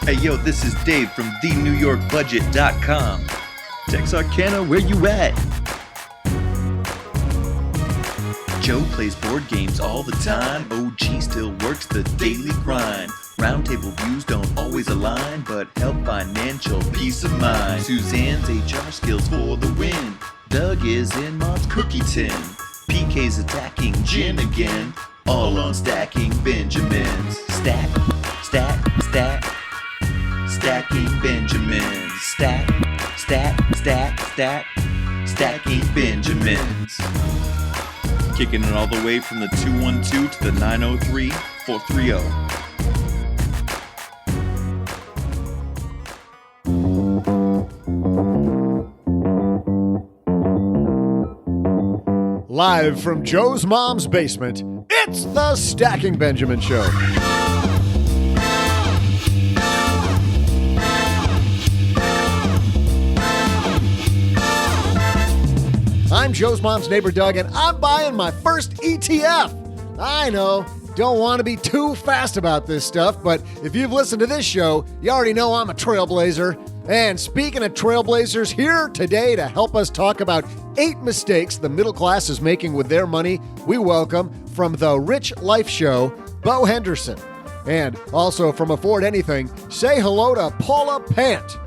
Hey, yo, this is Dave from TheNewYorkBudget.com. Texarkana, where you at? Joe plays board games all the time. OG still works the daily grind. Roundtable views don't always align, but help financial peace of mind. Suzanne's HR skills for the win. Doug is in Mom's cookie tin. PK's attacking Jen again. All on Stacking Benjamins. Stack, stack, stack. Stacking Benjamins. Stack, stack, stack, stack. Stacking Benjamins. Kicking it all the way from the 212 to the 903 430. Live from Joe's mom's basement, it's the Stacking Benjamin Show. I'm Joe's mom's neighbor, Doug, and I'm buying my first ETF. I know, don't want to be too fast about this stuff, but if you've listened to this show, you already know I'm a trailblazer. And speaking of trailblazers, here today to help us talk about 8 mistakes the middle class is making with their money, we welcome from the Rich Life Show, Bo Henderson. And also from Afford Anything, say hello to Paula Pant.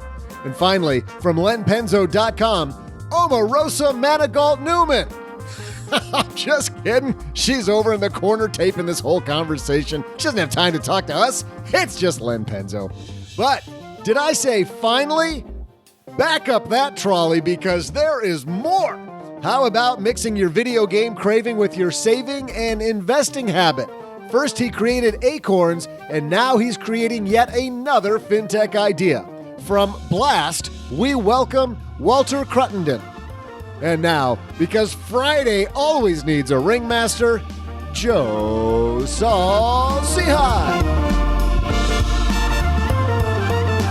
And finally, from lenpenzo.com, Omarosa Manigault Newman. I'm just kidding. She's over in the corner taping this whole conversation. She doesn't have time to talk to us. It's just Len Penzo. But did I say finally? Back up that trolley because there is more. How about mixing your video game craving with your saving and investing habit? First he created Acorns, and now he's creating yet another fintech idea. From Blast, we welcome Walter Cruttenden. And now, because Friday always needs a ringmaster, Joe Saul-Sehy.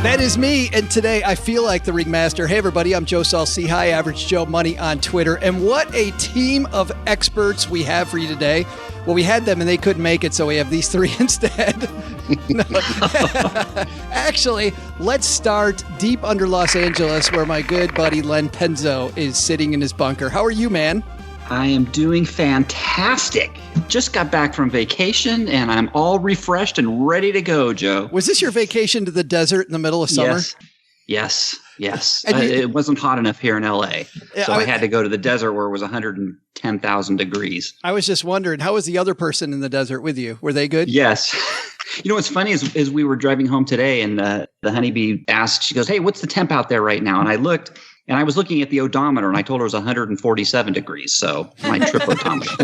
That is me, and today I feel like the ringmaster. Hey everybody, I'm Joe Saul-Sehy, Average Joe Money on Twitter, and what a team of experts we have for you today. Well, we had them and they couldn't make it, so we have these 3 instead. Actually, let's start deep under Los Angeles, where my good buddy Len Penzo is sitting in his bunker. How are you, man? I am doing fantastic. Just got back from vacation, and I'm all refreshed and ready to go, Joe. Was this your vacation to the desert in the middle of summer? Yes. It wasn't hot enough here in L.A., so I had to go to the desert where it was 110,000 degrees. I was just wondering, how was the other person in the desert with you? Were they good? Yes. You know, what's funny is we were driving home today, and the honeybee asked, she goes, "Hey, what's the temp out there right now?" And I looked, and I was looking at the odometer, and I told her it was 147 degrees. So my trip odometer.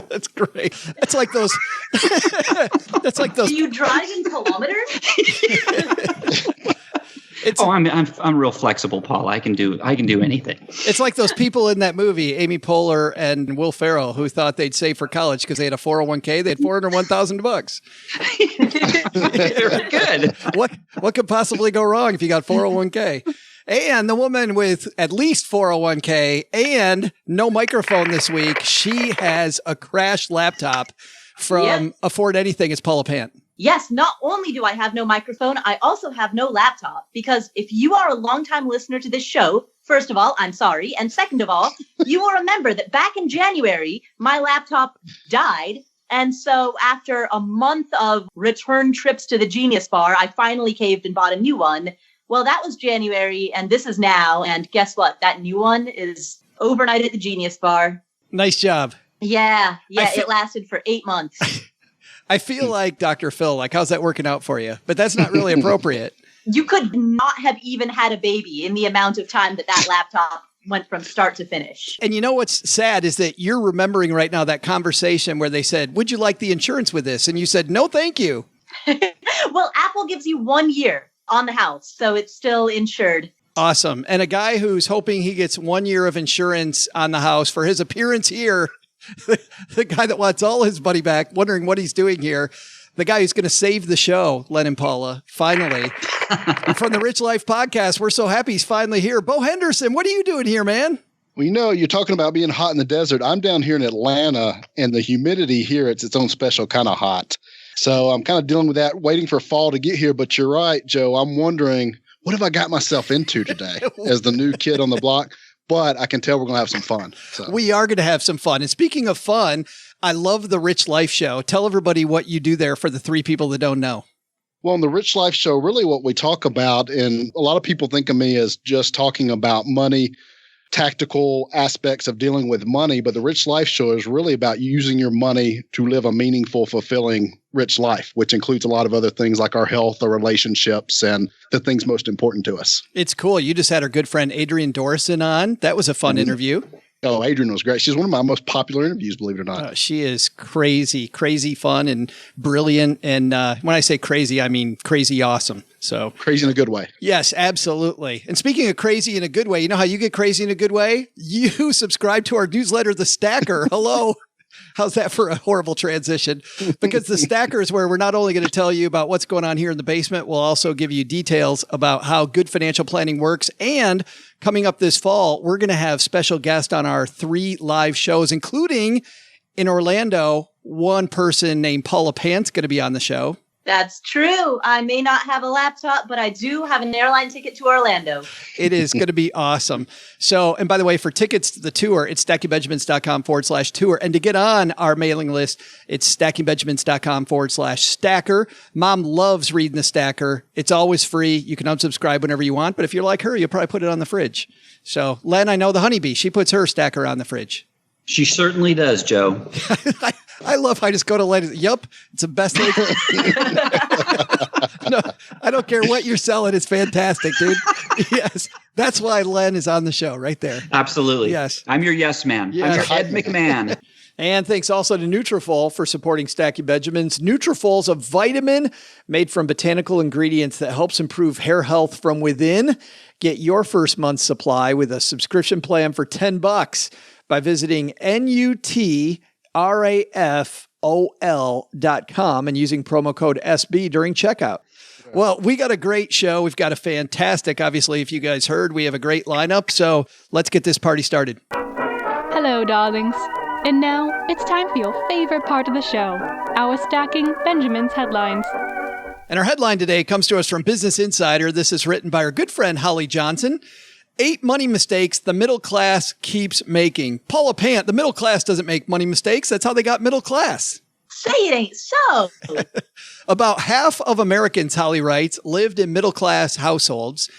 That's great. That's like those. That's like those. Do you drive in kilometers? I'm real flexible, Paul. I can do anything. It's like those people in that movie, Amy Poehler and Will Ferrell, who thought they'd save for college because they had a 401k. They had $401,000. Very good. What could possibly go wrong if you got 401k? And the woman with at least 401k and no microphone this week, she has a crashed laptop from Afford Anything. It's Paula Pant. Yes, not only do I have no microphone, I also have no laptop. Because if you are a longtime listener to this show, first of all, I'm sorry. And second of all, you will remember that back in January, my laptop died. And so after a month of return trips to the Genius Bar, I finally caved and bought a new one. Well, that was January, and this is now. And guess what? That new one is overnight at the Genius Bar. Nice job. Yeah, it lasted for 8 months. I feel like Dr. Phil, like, how's that working out for you? But that's not really appropriate. You could not have even had a baby in the amount of time that laptop went from start to finish. And you know what's sad is that you're remembering right now that conversation where they said, "Would you like the insurance with this?" And you said, "No, thank you." Well, Apple gives you 1 year on the house, so it's still insured. Awesome. And a guy who's hoping he gets 1 year of insurance on the house for his appearance here, the guy that wants all his money back, wondering what he's doing here, the guy who's going to save the show, Len and Paula, finally. And from the Rich Life podcast, we're so happy he's finally here. Bo Henderson, what are you doing here, man? Well, you know, you're talking about being hot in the desert. I'm down here in Atlanta, and the humidity here, it's its own special kind of hot. So I'm kind of dealing with that, waiting for fall to get here. But you're right, Joe. I'm wondering, what have I got myself into today as the new kid on the block? But I can tell we're going to have some fun. So. We are going to have some fun. And speaking of fun, I love the Rich Life Show. Tell everybody what you do there for the three people that don't know. Well, on the Rich Life Show, really what we talk about, and a lot of people think of me as just talking about money, tactical aspects of dealing with money, but the Rich Life Show is really about using your money to live a meaningful, fulfilling, rich life, which includes a lot of other things like our health, our relationships, and the things most important to us. It's cool. You just had our good friend Adrienne Dorison on. That was a fun interview. Oh, Adrienne was great. She's one of my most popular interviews, believe it or not. She is crazy fun and brilliant. And when I say crazy, I mean crazy awesome. So crazy in a good way. Yes, absolutely. And speaking of crazy in a good way, you know how you get crazy in a good way? You subscribe to our newsletter, The Stacker. Hello. How's that for a horrible transition? Because The Stacker is where we're not only going to tell you about what's going on here in the basement, we'll also give you details about how good financial planning works. And coming up this fall, we're going to have special guests on our 3 live shows, including in Orlando, one person named Paula Pant's going to be on the show. That's true. I may not have a laptop, but I do have an airline ticket to Orlando. It is going to be awesome. So, and by the way, for tickets to the tour, it's stackingbenjamins.com/tour. And to get on our mailing list, it's stackingbenjamins.com/stacker. Mom loves reading The Stacker. It's always free. You can unsubscribe whenever you want. But if you're like her, you'll probably put it on the fridge. So, Len, I know the honeybee. She puts her Stacker on the fridge. She certainly does, Joe. I love how I just go to Len. Yup, it's the best thing. No, I don't care what you're selling. It's fantastic, dude. Yes. That's why Len is on the show right there. Absolutely. Yes. I'm your yes man. Yes. I'm your Ed McMahon. And thanks also to Nutrafol for supporting Stacking Benjamins. Nutrafol's a vitamin made from botanical ingredients that helps improve hair health from within. Get your first month's supply with a subscription plan for $10 by visiting nutrafol.com and using promo code SB during checkout. Well, we got a great show. We've got a fantastic, obviously, if you guys heard, we have a great lineup. So let's get this party started. Hello, darlings. And now it's time for your favorite part of the show, our Stacking Benjamins headlines. And our headline today comes to us from Business Insider. This is written by our good friend, Holly Johnson. 8 money mistakes the middle class keeps making. Paula Pant, the middle class doesn't make money mistakes. That's how they got middle class. Say it ain't so. About half of Americans, Holly writes, lived in middle class households.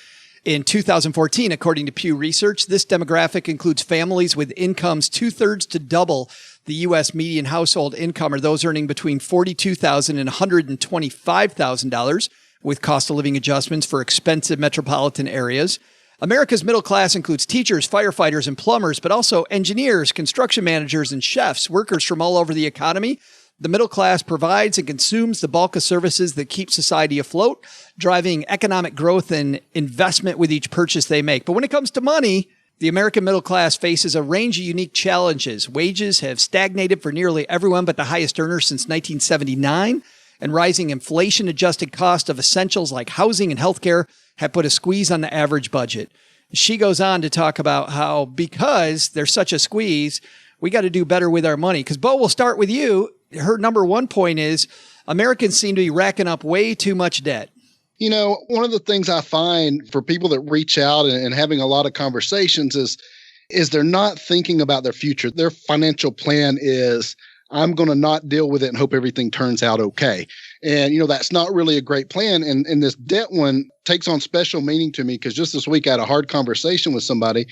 In 2014, according to Pew Research, this demographic includes families with incomes 2/3 to double the U.S. median household income, or those earning between $42,000 and $125,000, with cost of living adjustments for expensive metropolitan areas. America's middle class includes teachers, firefighters, and plumbers, but also engineers, construction managers, and chefs, workers from all over the economy. The middle class provides and consumes the bulk of services that keep society afloat, driving economic growth and investment with each purchase they make. But when it comes to money, the American middle class faces a range of unique challenges. Wages have stagnated for nearly everyone but the highest earners since 1979, and rising inflation-adjusted cost of essentials like housing and healthcare have put a squeeze on the average budget. She goes on to talk about how because there's such a squeeze, we got to do better with our money. Because, Bo, we'll start with you. Her number one point is Americans seem to be racking up way too much debt. You know, one of the things I find for people that reach out and having a lot of conversations is they're not thinking about their future. Their financial plan is, I'm going to not deal with it and hope everything turns out okay. And, you know, that's not really a great plan. And this debt one takes on special meaning to me because just this week I had a hard conversation with somebody.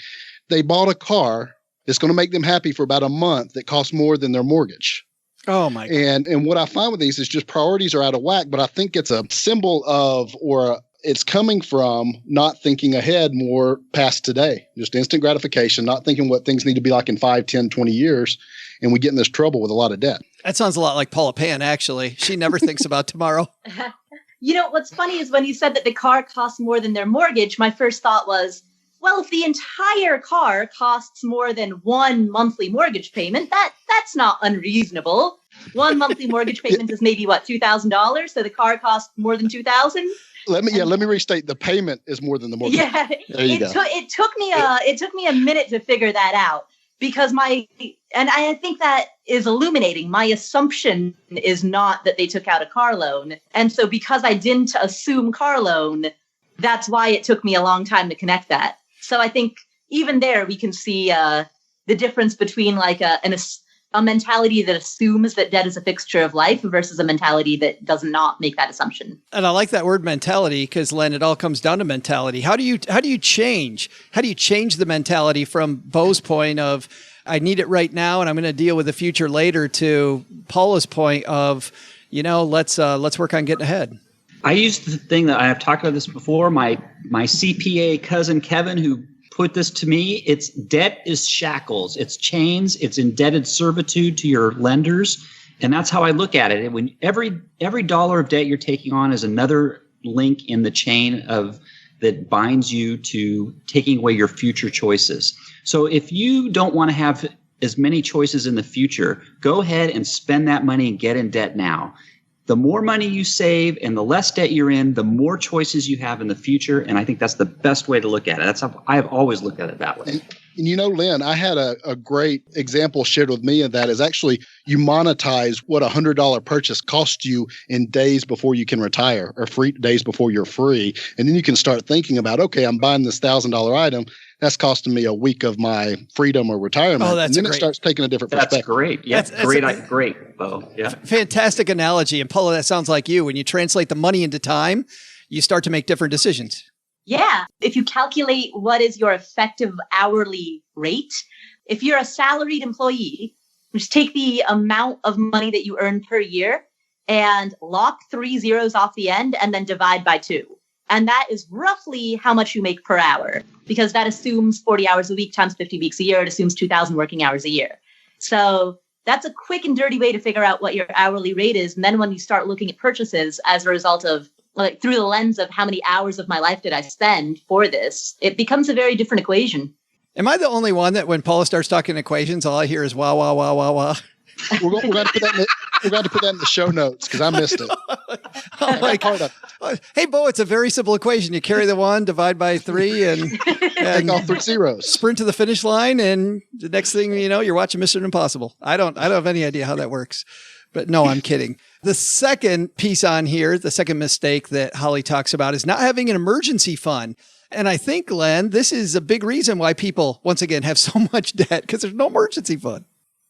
They bought a car that's going to make them happy for about a month that costs more than their mortgage. Oh, my God. And what I find with these is just priorities are out of whack, but I think it's a symbol of, or it's coming from not thinking ahead more past today, just instant gratification, not thinking what things need to be like in 5, 10, 20 years. And we get in this trouble with a lot of debt. That sounds a lot like Paula Pan, actually. She never thinks about tomorrow. You know, what's funny is when you said that the car costs more than their mortgage, my first thought was, well, if the entire car costs more than one monthly mortgage payment, that's not unreasonable. One monthly mortgage payment is maybe what, $2,000? So the car costs more than $2,000. Let me restate. The payment is more than the mortgage. Yeah, There you go. It took me a minute to figure that out. because I think that is illuminating. My assumption is not that they took out a car loan. And so because I didn't assume car loan, that's why it took me a long time to connect that. So I think even there we can see the difference between like a mentality that assumes that debt is a fixture of life versus a mentality that does not make that assumption. And I like that word mentality because, Len, it all comes down to mentality. How do you change? How do you change the mentality from Bo's point of I need it right now and I'm going to deal with the future later to Paula's point of, let's work on getting ahead? I used the thing that I have talked about this before. My CPA cousin Kevin, who put this to me, it's debt is shackles, it's chains, it's indebted servitude to your lenders. And that's how I look at it. When every dollar of debt you're taking on is another link in the chain that binds you to taking away your future choices. So if you don't want to have as many choices in the future, go ahead and spend that money and get in debt now. The more money you save and the less debt you're in, the more choices you have in the future. And I think that's the best way to look at it. That's how I have always looked at it that way. And Len, I had a great example shared with me, and that is actually you monetize what a $100 purchase costs you in days before you can retire, or days before you're free. And then you can start thinking about, okay, I'm buying this $1,000 item. That's costing me a week of my freedom or retirement. Oh, that's and then it starts taking a different perspective. That's great. Yeah, great, Bo. Yeah. Fantastic analogy. And Paula, that sounds like you. When you translate the money into time, you start to make different decisions. Yeah. If you calculate what is your effective hourly rate, if you're a salaried employee, just take the amount of money that you earn per year and lock 3 zeros off the end and then divide by 2. And that is roughly how much you make per hour, because that assumes 40 hours a week times 50 weeks a year. It assumes 2,000 working hours a year. So that's a quick and dirty way to figure out what your hourly rate is. And then when you start looking at purchases as a result of, like, through the lens of how many hours of my life did I spend for this, it becomes a very different equation. Am I the only one that when Paula starts talking equations, all I hear is wah, wah, wah, wah, wah? We're going to put that in the show notes because I missed it. Hey, Bo, it's a very simple equation. You carry the 1, divide by 3, and take all 3 zeros. Sprint to the finish line, and the next thing you know, you're watching Mission Impossible. I don't have any idea how that works. But no, I'm kidding. The second piece on here, the second mistake that Holly talks about is not having an emergency fund. And I think, Len, this is a big reason why people, once again, have so much debt, because there's no emergency fund.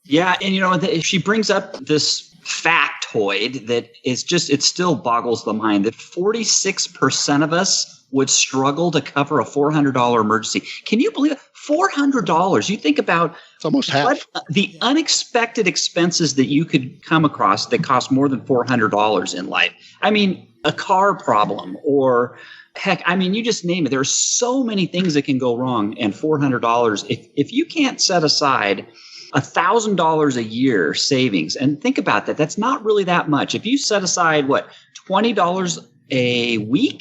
Yeah. And, she brings up this factoid that it still boggles the mind that 46% of us would struggle to cover a $400 emergency. Can you believe it? $400. You think about it's almost half the unexpected expenses that you could come across that cost more than $400 in life. I mean, a car problem, or heck, I mean, you just name it. There are so many things that can go wrong. And $400, if you can't set aside $1,000 a year savings, and think about that, that's not really that much. If you set aside $20 a week,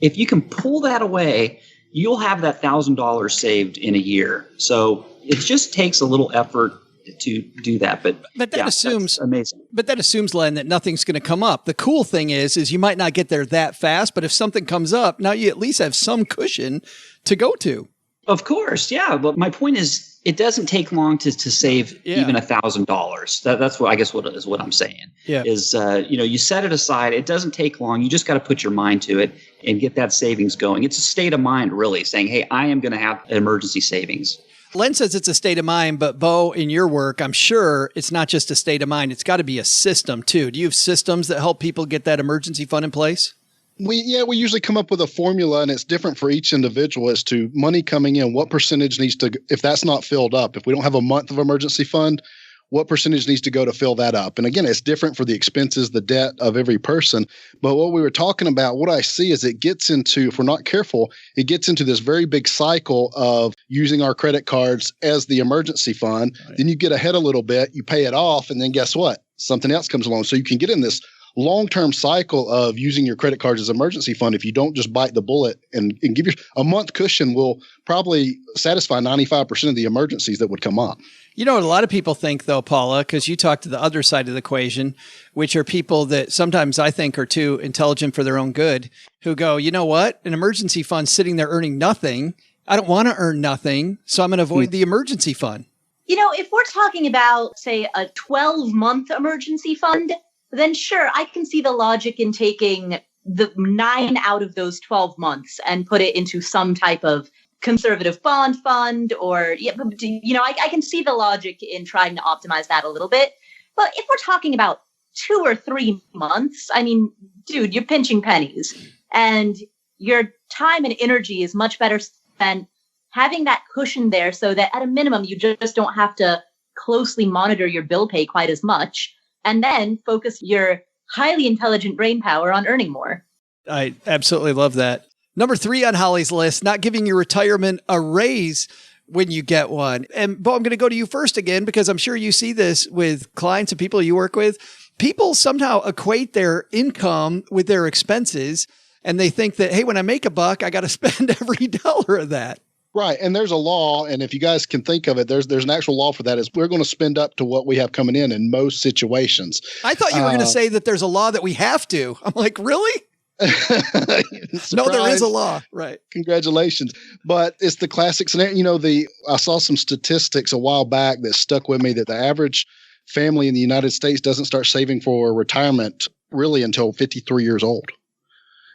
if you can pull that away, you'll have that $1,000 saved in a year. So it just takes a little effort to do that. But that assumes amazing. But that assumes, Len, that nothing's going to come up. The cool thing is you might not get there that fast, but if something comes up, now you at least have some cushion to go to. Of course, yeah. But my point is, it doesn't take long to save even $1,000. That's what I guess what I'm saying. Yeah. Is you set it aside. It doesn't take long. You just got to put your mind to it and get that savings going. It's a state of mind, really, saying, "Hey, I am going to have emergency savings." Len says it's a state of mind, but Bo, in your work, I'm sure it's not just a state of mind. It's got to be a system too. Do you have systems that help people get that emergency fund in place? We usually come up with a formula, and it's different for each individual as to money coming in, what percentage needs to, if that's not filled up, if we don't have a month of emergency fund, what percentage needs to go to fill that up? And again, it's different for the expenses, the debt of every person. But what we were talking about, what I see is it gets into, if we're not careful, it gets into this very big cycle of using our credit cards as the emergency fund. Right. Then you get ahead a little bit, you pay it off, and then guess what? Something else comes along. So you can get in this long-term cycle of using your credit cards as emergency fund. If you don't just bite the bullet and give you a month cushion, will probably satisfy 95% of the emergencies that would come up. You know what a lot of people think, though, Paula, because you talk to the other side of the equation, which are people that sometimes I think are too intelligent for their own good, who go, you know what? An emergency fund sitting there earning nothing. I don't want to earn nothing, so I'm going to avoid the emergency fund. If we're talking about, say, a 12-month emergency fund, then sure, I can see the logic in taking the 9 out of those 12 months and put it into some type of conservative bond fund, or, I can see the logic in trying to optimize that a little bit. But if we're talking about 2 or 3 months, I mean, dude, you're pinching pennies, and your time and energy is much better spent having that cushion there so that at a minimum, you just don't have to closely monitor your bill pay quite as much, and then focus your highly intelligent brain power on earning more. I absolutely love that. Number 3 on Holly's list, not giving your retirement a raise when you get one. And Bo, I'm going to go to you first again, because I'm sure you see this with clients and people you work with. People somehow equate their income with their expenses, and they think that, hey, when I make $1, I got to spend every dollar of that. Right. And there's a law. And if you guys can think of it, there's an actual law for that, is we're going to spend up to what we have coming in most situations. I thought you were going to say that there's a law that we have to. I'm like, really? No, there is a law. Right. Congratulations. But it's the classic scenario. I saw some statistics a while back that stuck with me, that the average family in the United States doesn't start saving for retirement really until 53 years old,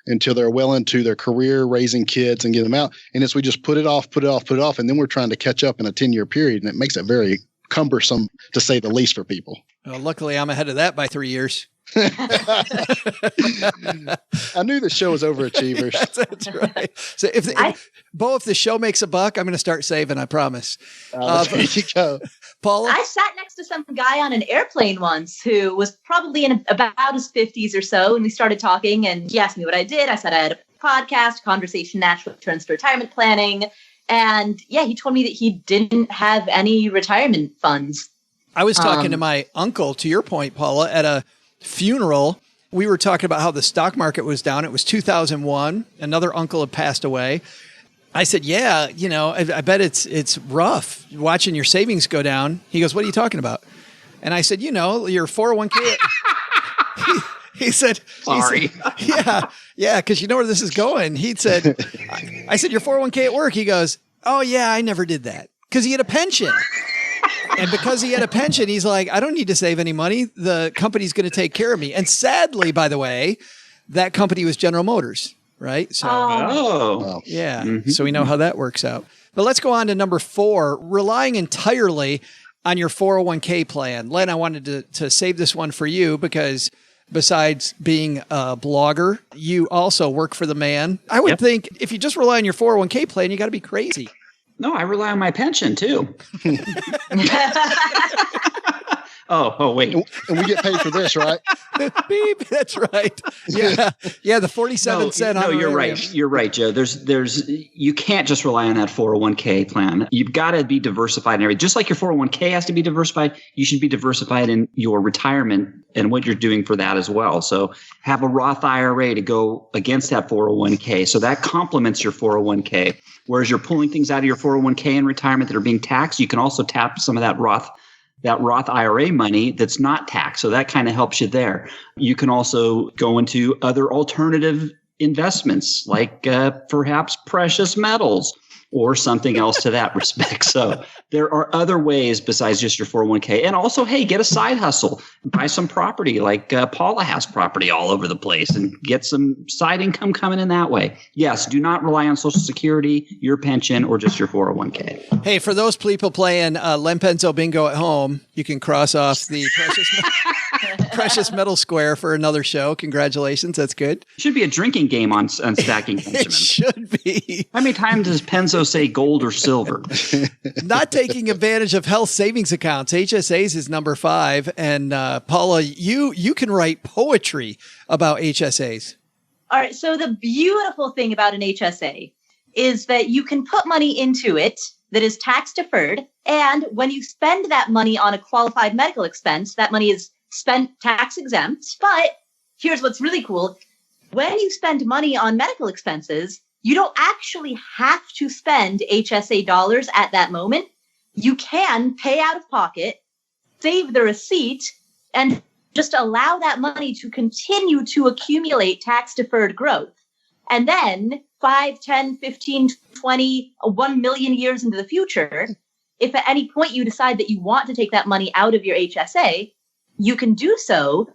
until they're well into their career, raising kids and getting them out. And as we just put it off, and then we're trying to catch up in a 10-year period. And it makes it very cumbersome, to say the least, for people. Well, luckily, I'm ahead of that by 3 years. I knew the show was overachievers. That's right. So if the show makes $1, I'm going to start saving, I promise. There you go. Paula? I sat next to some guy on an airplane once who was probably in about his 50s or so, and we started talking, and he asked me what I did. I said I had a podcast, Conversation Naturally Turns to Retirement Planning, and he told me that he didn't have any retirement funds. I was talking to my uncle, to your point, Paula, at a funeral. We were talking about how the stock market was down. It was 2001. Another uncle had passed away. I said, I bet it's rough watching your savings go down. He goes, what are you talking about? And I said, your 401k. He said, sorry. Yeah, because you know where this is going. He said, I said, your 401k at work. He goes, oh, yeah, I never did that, because he had a pension. And because he had a pension, he's like, I don't need to save any money. The company's going to take care of me. And sadly, by the way, that company was General Motors, right? So, yeah. Mm-hmm. So we know how that works out. But let's go on to number 4, relying entirely on your 401k plan. Len, I wanted to save this one for you, because besides being a blogger, you also work for the man. I would think if you just rely on your 401k plan, you got to be crazy. No, I rely on my pension too. Oh, wait. And we get paid for this, right? Beep, that's right. Yeah, the 47 cent. No, you're right. You're right, Joe. You can't just rely on that 401k plan. You've got to be diversified in everything. Just like your 401k has to be diversified, you should be diversified in your retirement and what you're doing for that as well. So have a Roth IRA to go against that 401k. So that complements your 401k. Whereas you're pulling things out of your 401k in retirement that are being taxed, you can also tap some of that Roth IRA money that's not taxed. So that kind of helps you there. You can also go into other alternative investments, like perhaps precious metals or something else to that respect. So there are other ways besides just your 401k. And also, hey, get a side hustle. Buy some property, like Paula has property all over the place, and get some side income coming in that way. Yes, do not rely on Social Security, your pension, or just your 401k. Hey, for those people playing Len Penzo Bingo at home, you can cross off the precious metal square for another show. Congratulations. That's good. It should be a drinking game on stacking Benjamin. It should be. How many times does Penzo say gold or silver? Not taking advantage of health savings accounts. HSAs is number 5. And Paula, you can write poetry about HSAs. All right. So the beautiful thing about an HSA is that you can put money into it that is tax deferred. And when you spend that money on a qualified medical expense, that money is spent tax exempt. But here's what's really cool. When you spend money on medical expenses, you don't actually have to spend HSA dollars at that moment. You can pay out of pocket, save the receipt, and just allow that money to continue to accumulate tax-deferred growth. And then 5, 10, 15, 20, 1 million years into the future, if at any point you decide that you want to take that money out of your HSA, you can do so.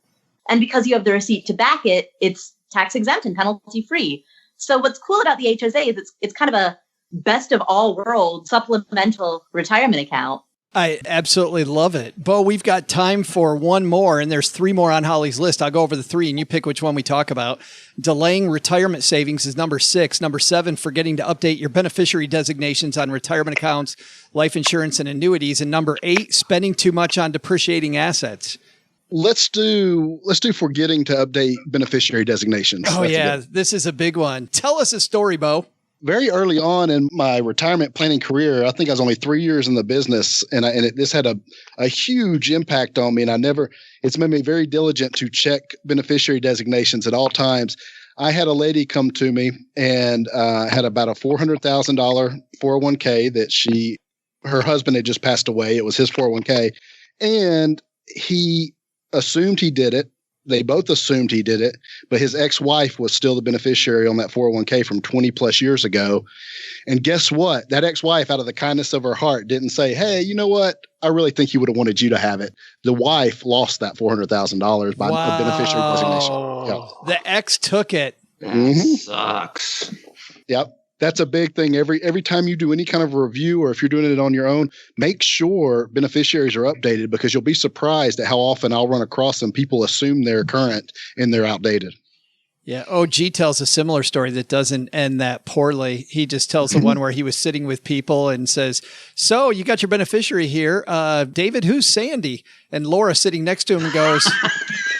And because you have the receipt to back it, it's tax exempt and penalty free. So what's cool about the HSA is it's kind of a best of all worlds supplemental retirement account. I absolutely love it. Bo, we've got time for one more, and there's 3 more on Holly's list. I'll go over the 3, and you pick which one we talk about. Delaying retirement savings is number 6. Number 7, forgetting to update your beneficiary designations on retirement accounts, life insurance, and annuities. And number 8, spending too much on depreciating assets. Let's do forgetting to update beneficiary designations. Oh, yeah. This is a big one. Tell us a story, Bo. Very early on in my retirement planning career, I think I was only 3 years in the business, and this had a huge impact on me. And it's made me very diligent to check beneficiary designations at all times. I had a lady come to me and had about a $400,000 401k that her husband had just passed away. It was his 401k, and he assumed he did it. They both assumed he did it, but his ex-wife was still the beneficiary on that 401k from 20 plus years ago. And guess what? That ex-wife, out of the kindness of her heart, didn't say, hey, you know what? I really think he would have wanted you to have it. The wife lost that $400,000 by a beneficiary designation. Yeah. The ex took it. That sucks. Yep. That's a big thing. Every time you do any kind of review, or if you're doing it on your own, make sure beneficiaries are updated, because you'll be surprised at how often I'll run across them. People assume they're current and they're outdated. Yeah. OG tells a similar story that doesn't end that poorly. He just tells the one where he was sitting with people and says, so you got your beneficiary here. David, who's Sandy? And Laura sitting next to him goes,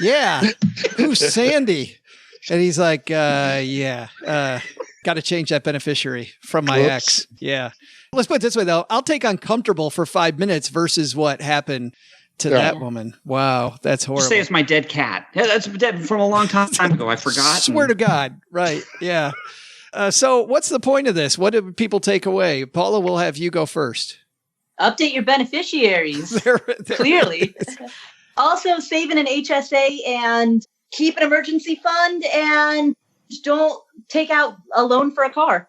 yeah, who's Sandy? And he's like, got to change that beneficiary from my ex. Yeah. Let's put it this way, though. I'll take uncomfortable for 5 minutes versus what happened to that woman. Wow. That's horrible. Just say it's my dead cat. Yeah, that's dead from a long time ago. I forgot. Swear to God. Right. Yeah. So what's the point of this? What do people take away? Paula, we'll have you go first. Update your beneficiaries. There Clearly. Also, save in an HSA and keep an emergency fund, and don't take out a loan for a car.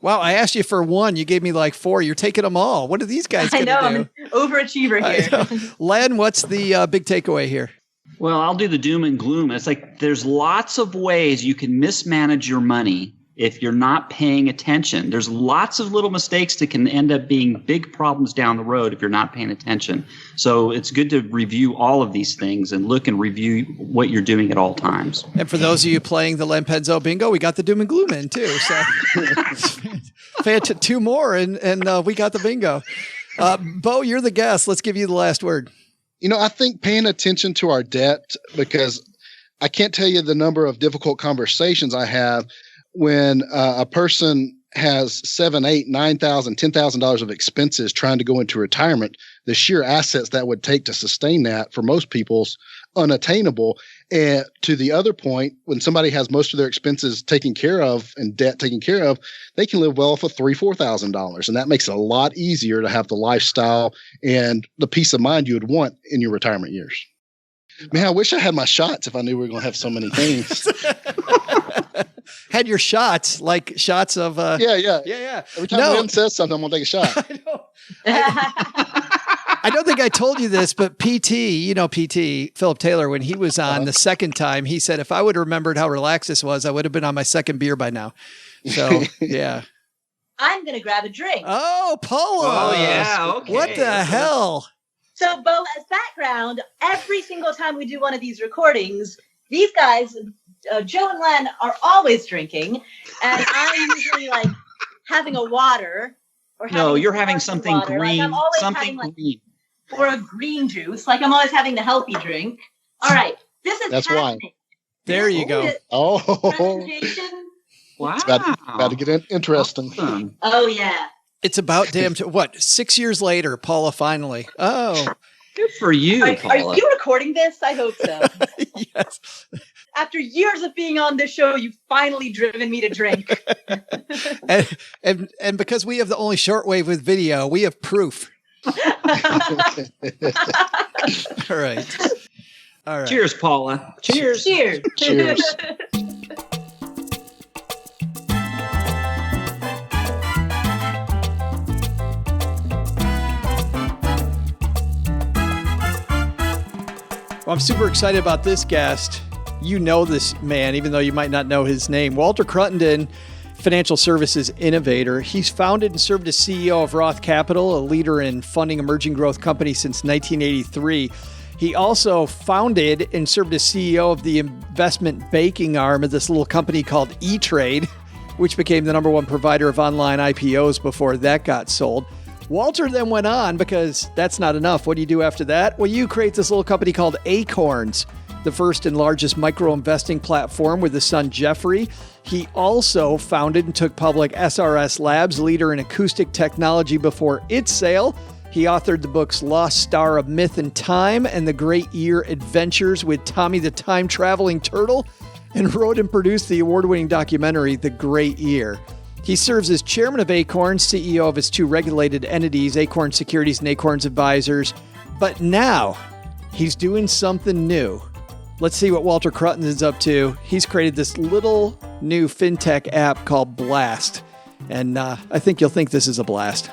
Wow, I asked you for 1. You gave me like 4. You're taking them all. What are these guys going to do? I know, I'm an overachiever here. Len, what's the big takeaway here? Well, I'll do the doom and gloom. It's like there's lots of ways you can mismanage your money if you're not paying attention. There's lots of little mistakes that can end up being big problems down the road if you're not paying attention. So it's good to review all of these things and look and review what you're doing at all times. And for those of you playing the Len Penzo bingo, we got the doom and gloom in too. So 2 more and we got the bingo. Bo, you're the guest. Let's give you the last word. You know, I think paying attention to our debt, because I can't tell you the number of difficult conversations I have when a person has $7,000, $8,000, $9,000, $10,000 of expenses trying to go into retirement. The sheer assets that would take to sustain that for most people's unattainable. And to the other point, when somebody has most of their expenses taken care of and debt taken care of, they can live well off of $3,000, $4,000, and that makes it a lot easier to have the lifestyle and the peace of mind you would want in your retirement years. Man, I wish I had my shots if I knew we were going to have so many things. Had your shots, like shots of Yeah. Every time Lynn says something, I'm gonna take a shot. I know. I don't think I told you this, but PT, Philip Taylor, when he was on the second time, he said if I would have remembered how relaxed this was, I would have been on my second beer by now. So yeah. I'm gonna grab a drink. Oh, Paula. Oh yeah. Okay. What the hell? So, Bo, as background, every single time we do one of these recordings, these guys, Joe and Len, are always drinking, and I'm usually like having a water. No, you're having something water. green. Like, I'm always something having, green. Or a green juice. Like I'm always having the healthy drink. All right, this is That's happening. why. There you go. Oh, Presentation. Wow. it's about to get interesting. Awesome. Oh yeah. It's about damn, 6 years later, Paula finally. Oh, Good for you, Are Paula. you recording this? I hope so. yes. After years of being on this show, you've finally driven me to drink. and because we have the only shortwave with video, we have proof. All right. All right. Cheers, Paula. Cheers. Cheers. Cheers. Well, I'm super excited about this guest. You know this man, even though you might not know his name. Walter Cruttenden, financial services innovator. He's founded and served as CEO of Roth Capital, a leader in funding emerging growth companies since 1983. He also founded and served as CEO of the investment banking arm of this little company called E-Trade, which became the number one provider of online IPOs before that got sold. Walter then went on, because that's not enough. What do you do after that? Well, you create this little company called Acorns, the first and largest micro-investing platform with his son, Jeffrey. He also founded and took public SRS Labs, leader in acoustic technology, before its sale. He authored the books Lost Star of Myth and Time and The Great Year Adventures with Tommy the Time Traveling Turtle, and wrote and produced the award-winning documentary The Great Year. He serves as chairman of Acorns, CEO of its two regulated entities, Acorns Securities and Acorns Advisors. But now he's doing something new. Let's see what Walter Cruttenden is up to. He's created this little new fintech app called Blast. And I think you'll think this is a blast.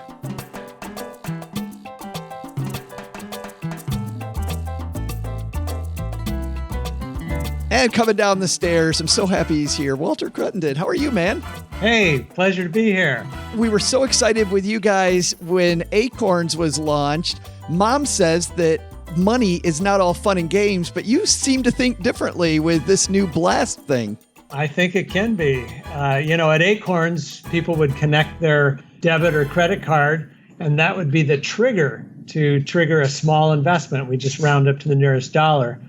And coming down the stairs, I'm so happy he's here. Walter Cruttenden, how are you, man? Hey, pleasure to be here. We were so excited with you guys when Acorns was launched. Mom says that money is not all fun and games, but you seem to think differently with this new Blast thing. I think it can be. At Acorns, people would connect their debit or credit card, and that would be the trigger to trigger a small investment. We just round up to the nearest dollar.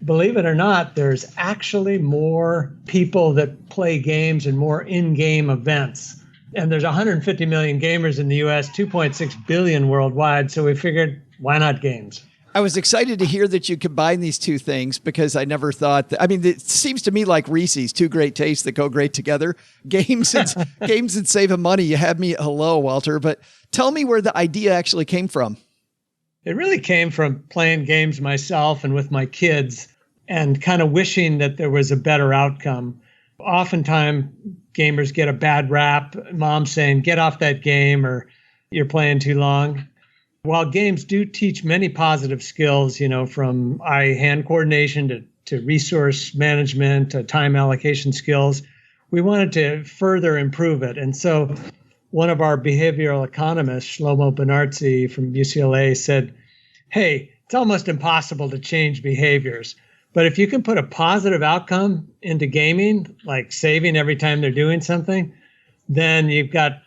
Believe it or not, there's actually more people that play games and more in-game events. And there's 150 million gamers in the US, 2.6 billion worldwide. So we figured, why not games? I was excited to hear that you combine these two things, because I never thought that. I mean, it seems to me like Reese's, two great tastes that go great together. Games and saving money. You had me at hello, Walter. But tell me where the idea actually came from. It really came from playing games myself and with my kids, and kind of wishing that there was a better outcome. Oftentimes, gamers get a bad rap. Mom saying, get off that game, or you're playing too long. While games do teach many positive skills, from eye-hand coordination to resource management to time allocation skills, we wanted to further improve it. And so one of our behavioral economists, Shlomo Benartzi from UCLA, said, hey, it's almost impossible to change behaviors. But if you can put a positive outcome into gaming, like saving every time they're doing something, then you've got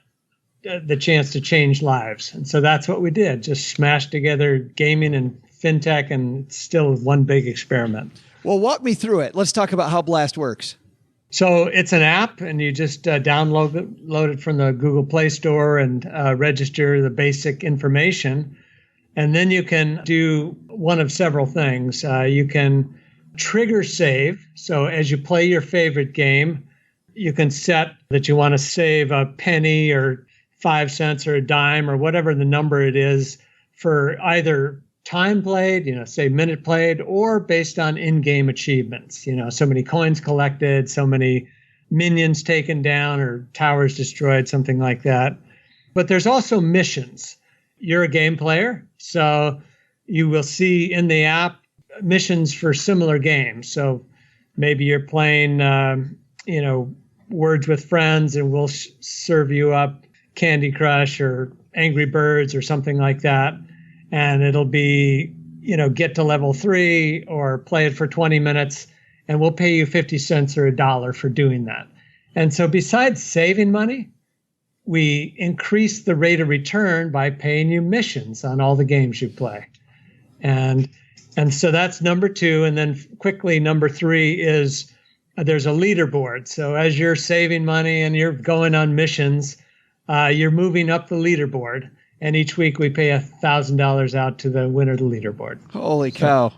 the chance to change lives. And so that's what we did, just smashed together gaming and fintech, and it's still one big experiment. Well, walk me through it. Let's talk about how Blast works. So it's an app, and you just download it from the Google Play Store and register the basic information. And then you can do one of several things. You can trigger save. So as you play your favorite game, you can set that you want to save a penny or 5 cents or a dime or whatever the number it is for either time played, say minute played, or based on in-game achievements. So many coins collected, so many minions taken down or towers destroyed, something like that. But there's also missions. You're a game player, so you will see in the app missions for similar games. So maybe you're playing, Words with Friends, and we'll serve you up Candy Crush or Angry Birds or something like that. And it'll be, get to level 3 or play it for 20 minutes, and we'll pay you 50 cents or $1 for doing that. And so besides saving money, we increase the rate of return by paying you missions on all the games you play. And so that's number 2. And then quickly, number 3 is there's a leaderboard. So as you're saving money and you're going on missions, you're moving up the leaderboard. And each week we pay $1,000 out to the winner of the leaderboard. Holy cow.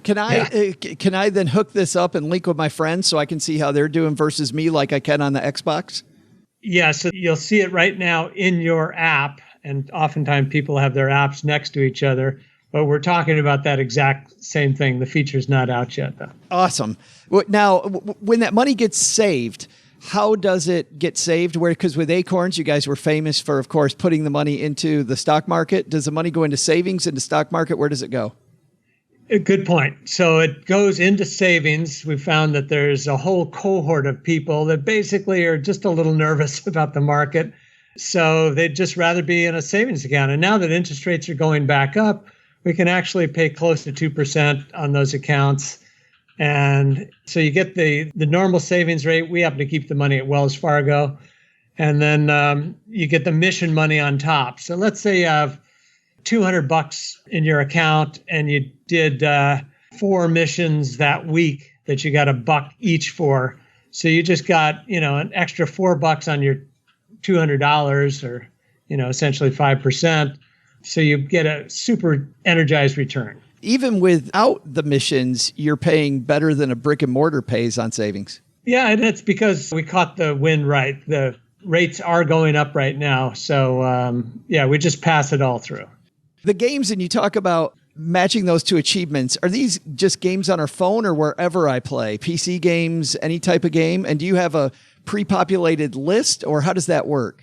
Can I then hook this up and link with my friends so I can see how they're doing versus me like I can on the Xbox? Yeah, so you'll see it right now in your app. And oftentimes people have their apps next to each other. But we're talking about that exact same thing. The feature's not out yet, though. Awesome. Now, when that money gets saved, how does it get saved? Because with Acorns, you guys were famous for, of course, putting the money into the stock market. Does the money go into savings, into stock market? Where does it go? A good point. So it goes into savings. We found that there's a whole cohort of people that basically are just a little nervous about the market. So they'd just rather be in a savings account. And now that interest rates are going back up, we can actually pay close to 2% on those accounts. And so you get the normal savings rate. We happen to keep the money at Wells Fargo. And then you get the mission money on top. So let's say you have $200 in your account and you did 4 missions that week that you got $1 each for. So you just got, an extra $4 on your $200 or, essentially 5%. So you get a super energized return. Even without the missions, you're paying better than a brick and mortar pays on savings. Yeah, and it's because we caught the wind right. The rates are going up right now. So, we just pass it all through. The games, and you talk about matching those to achievements, are these just games on our phone or wherever I play? PC games, any type of game? And do you have a pre-populated list, or how does that work?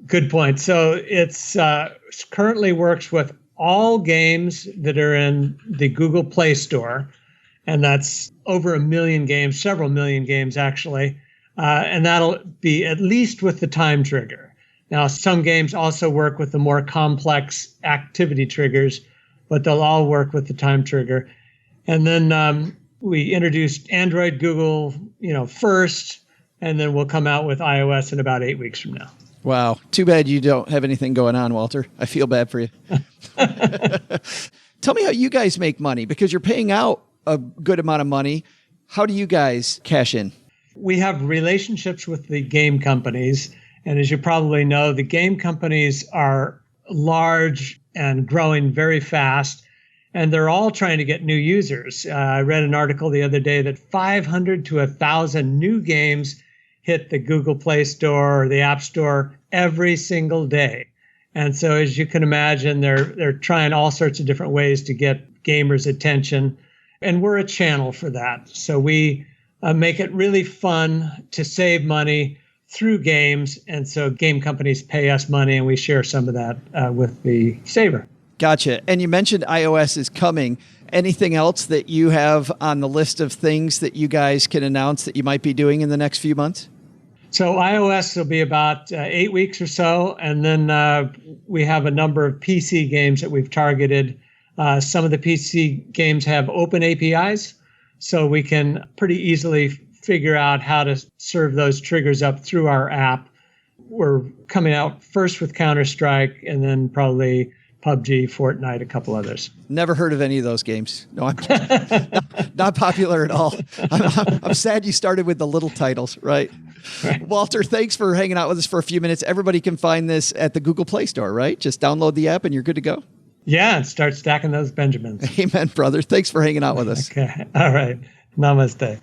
Good point. So it's currently works with all games that are in the Google Play Store, and that's over 1 million games, several million games actually, and that'll be at least with the time trigger. Now, some games also work with the more complex activity triggers, but they'll all work with the time trigger. And then we introduced Android, Google, first, and then we'll come out with iOS in about 8 weeks from now. Wow. Too bad you don't have anything going on, Walter. I feel bad for you. Tell me how you guys make money, because you're paying out a good amount of money. How do you guys cash in? We have relationships with the game companies. And as you probably know, the game companies are large and growing very fast. And they're all trying to get new users. I read an article the other day that 500 to 1,000 new games hit the Google Play Store or the App Store every single day. And so as you can imagine, they're trying all sorts of different ways to get gamers' attention. And we're a channel for that. So we make it really fun to save money through games. And so game companies pay us money and we share some of that with the saver. Gotcha. And you mentioned iOS is coming. Anything else that you have on the list of things that you guys can announce that you might be doing in the next few months? So iOS will be about 8 weeks or so. And then we have a number of PC games that we've targeted. Some of the PC games have open APIs, so we can pretty easily figure out how to serve those triggers up through our app. We're coming out first with Counter-Strike and then probably PUBG, Fortnite, a couple others. Never heard of any of those games. No, I'm not popular at all. I'm sad you started with the little titles, right? Walter, thanks for hanging out with us for a few minutes. Everybody can find this at the Google Play Store, right? Just download the app and you're good to go. Yeah, and start stacking those Benjamins. Amen, brother. Thanks for hanging out with us. Okay. All right. Namaste.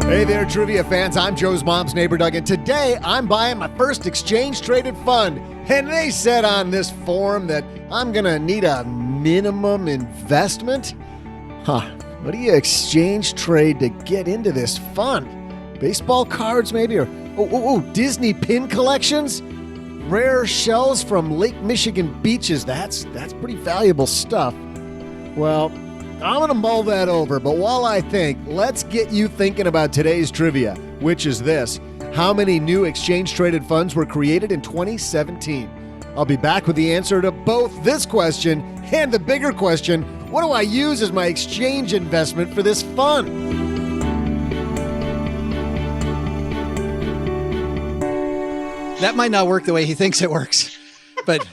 Hey there, trivia fans. I'm Joe's mom's neighbor, Doug, and today I'm buying my first exchange-traded fund. And they said on this form that I'm going to need a minimum investment. What do you exchange trade to get into this fund? Baseball cards, maybe? Or Disney pin collections? Rare shells from Lake Michigan beaches. That's pretty valuable stuff. Well, I'm going to mull that over, but while I think, let's get you thinking about today's trivia, which is this. How many new exchange-traded funds were created in 2017? I'll be back with the answer to both this question and the bigger question, what do I use as my exchange investment for this fund? That might not work the way he thinks it works, but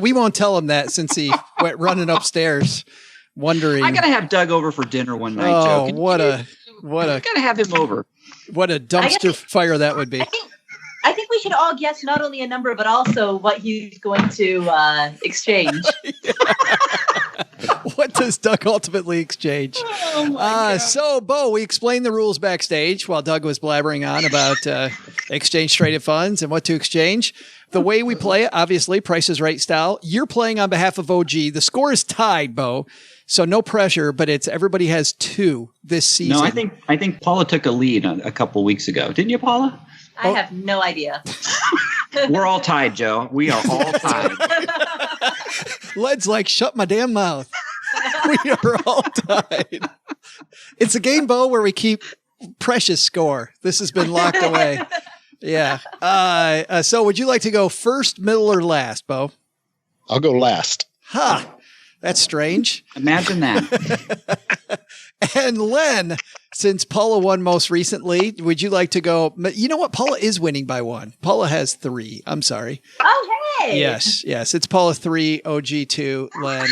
we won't tell him that since he went running upstairs wondering. I gotta have Doug over for dinner one night, Joe. Joe. What a gotta have him over. What a dumpster fire that would be. I think we should all guess not only a number, but also what he's going to exchange. What does Doug ultimately exchange? Oh my God. So, Bo, we explained the rules backstage while Doug was blabbering on about exchange-traded funds and what to exchange. The way we play it, obviously, Price is Right style. You're playing on behalf of OG. The score is tied, Bo. So no pressure, but it's everybody has 2 this season. No, I think Paula took a lead a couple weeks ago. Didn't you, Paula? I have no idea. We're all tied, Joe. We are all tied. Led's like, shut my damn mouth. We are all tied. It's a game, Bo, where we keep precious score. This has been locked away. Yeah. So would you like to go first, middle, or last, Bo? I'll go last. That's strange. Imagine that. And Len, since Paula won most recently, would you like to go? You know what? Paula is winning by 1. Paula has 3. I'm sorry. Oh, hey. Yes. It's Paula 3, OG 2, Len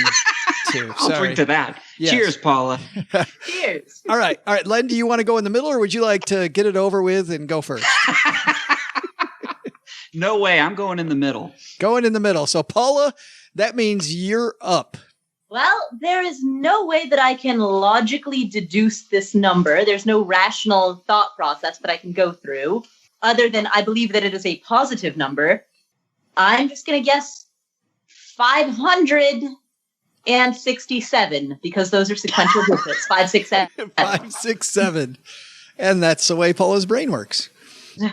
2. I'll drink to that. Yes. Cheers, Paula. Cheers. All right. Len, do you want to go in the middle, or would you like to get it over with and go first? No way. I'm going in the middle. Going in the middle. So Paula, that means you're up. Well, there is no way that I can logically deduce this number. There's no rational thought process that I can go through, other than I believe that it is a positive number. I'm just going to guess 567, because those are sequential digits. 5, 6, 7. 5, 6, 7. And that's the way Paula's brain works.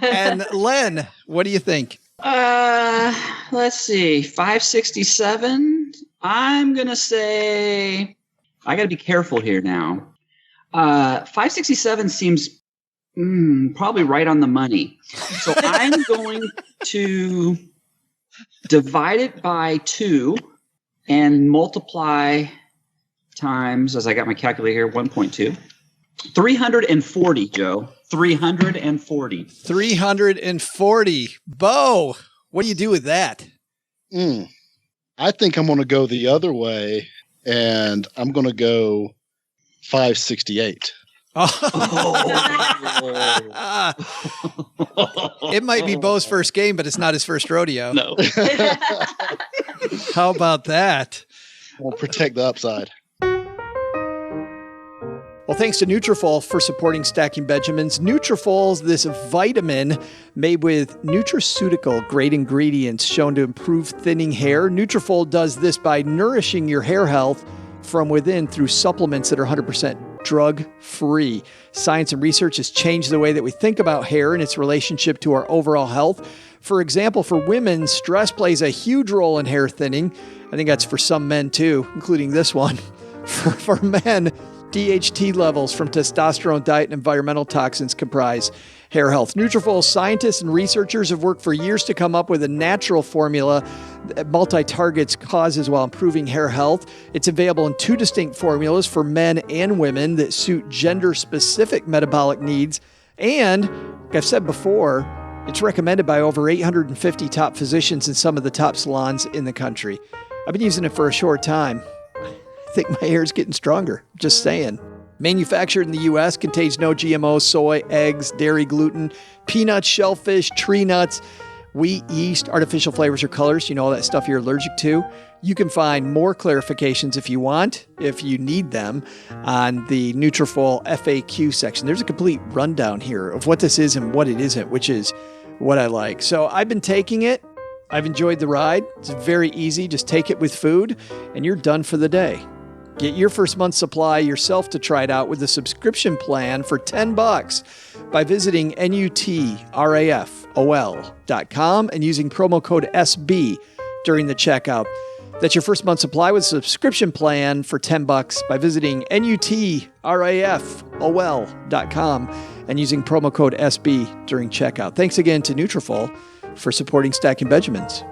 And Len, what do you think? Let's see. 567. I'm going to say, I got to be careful here now. 567 seems probably right on the money. So I'm going to divide it by 2 and multiply times, as I got my calculator here, 1.2. 340, Joe. 340. 340. Bo, what do you do with that? I think I'm going to go the other way, and I'm going to go 568. It might be Bo's first game, but it's not his first rodeo. No. How about that? We'll protect the upside. Well, thanks to Nutrafol for supporting Stacking Benjamins. Nutrafol's this vitamin made with nutraceutical-grade ingredients shown to improve thinning hair. Nutrafol does this by nourishing your hair health from within through supplements that are 100% drug-free. Science and research has changed the way that we think about hair and its relationship to our overall health. For example, for women, stress plays a huge role in hair thinning. I think that's for some men too, including this one. For men, DHT levels from testosterone, diet, and environmental toxins comprise hair health. Nutrafol scientists and researchers have worked for years to come up with a natural formula that multi-targets causes while improving hair health. It's available in 2 distinct formulas for men and women that suit gender-specific metabolic needs. And, like I've said before, it's recommended by over 850 top physicians in some of the top salons in the country. I've been using it for a short time. I think my hair is getting stronger. Just saying. Manufactured in the U.S., contains no GMOs, soy, eggs, dairy, gluten, peanuts, shellfish, tree nuts, wheat, yeast, artificial flavors or colors. You know, all that stuff you're allergic to. You can find more clarifications if you want, if you need them, on the Nutrafol FAQ section. There's a complete rundown here of what this is and what it isn't, which is what I like. So I've been taking it. I've enjoyed the ride. It's very easy. Just take it with food and you're done for the day. Get your first month's supply yourself to try it out with a subscription plan for $10 by visiting NUTRAFOL.com and using promo code SB during the checkout. That's your first month's supply with a subscription plan for $10 by visiting NUTRAFOL.com and using promo code SB during checkout. Thanks again to Nutrafol for supporting Stacking Benjamins.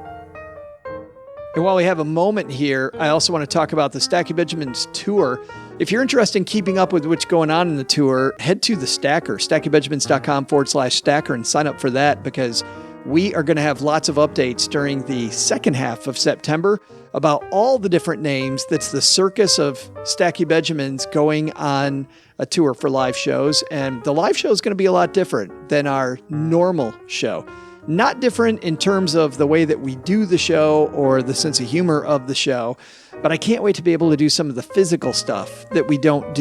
And while we have a moment here, I also want to talk about the Stacking Benjamins tour. If you're interested in keeping up with what's going on in the tour, head to the Stacker, stackingbenjamins.com/stacker, and sign up for that, because we are going to have lots of updates during the second half of September about all the different names. That's the circus of Stacking Benjamins going on a tour for live shows. And the live show is going to be a lot different than our normal show. Not different in terms of the way that we do the show or the sense of humor of the show, but I can't wait to be able to do some of the physical stuff that we can't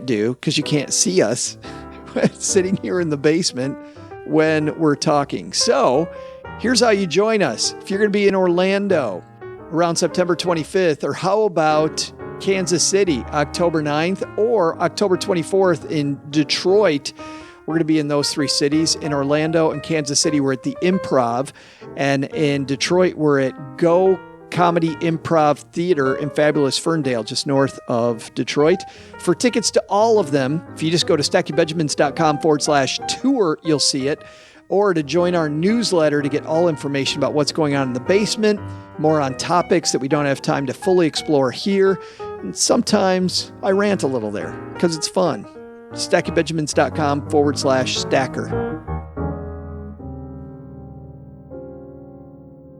do because you can't see us sitting here in the basement when we're talking. So here's how you join us. If you're going to be in Orlando around September 25th, or how about Kansas City, October 9th, or October 24th in Detroit? We're going to be in those 3 cities. In Orlando and Kansas City, we're at the Improv. And in Detroit, we're at Go Comedy Improv Theater in fabulous Ferndale, just north of Detroit. For tickets to all of them, if you just go to stackingbenjamins.com/tour, you'll see it. Or to join our newsletter to get all information about what's going on in the basement, more on topics that we don't have time to fully explore here. And sometimes I rant a little there because it's fun. stackingbenjamins.com/stacker.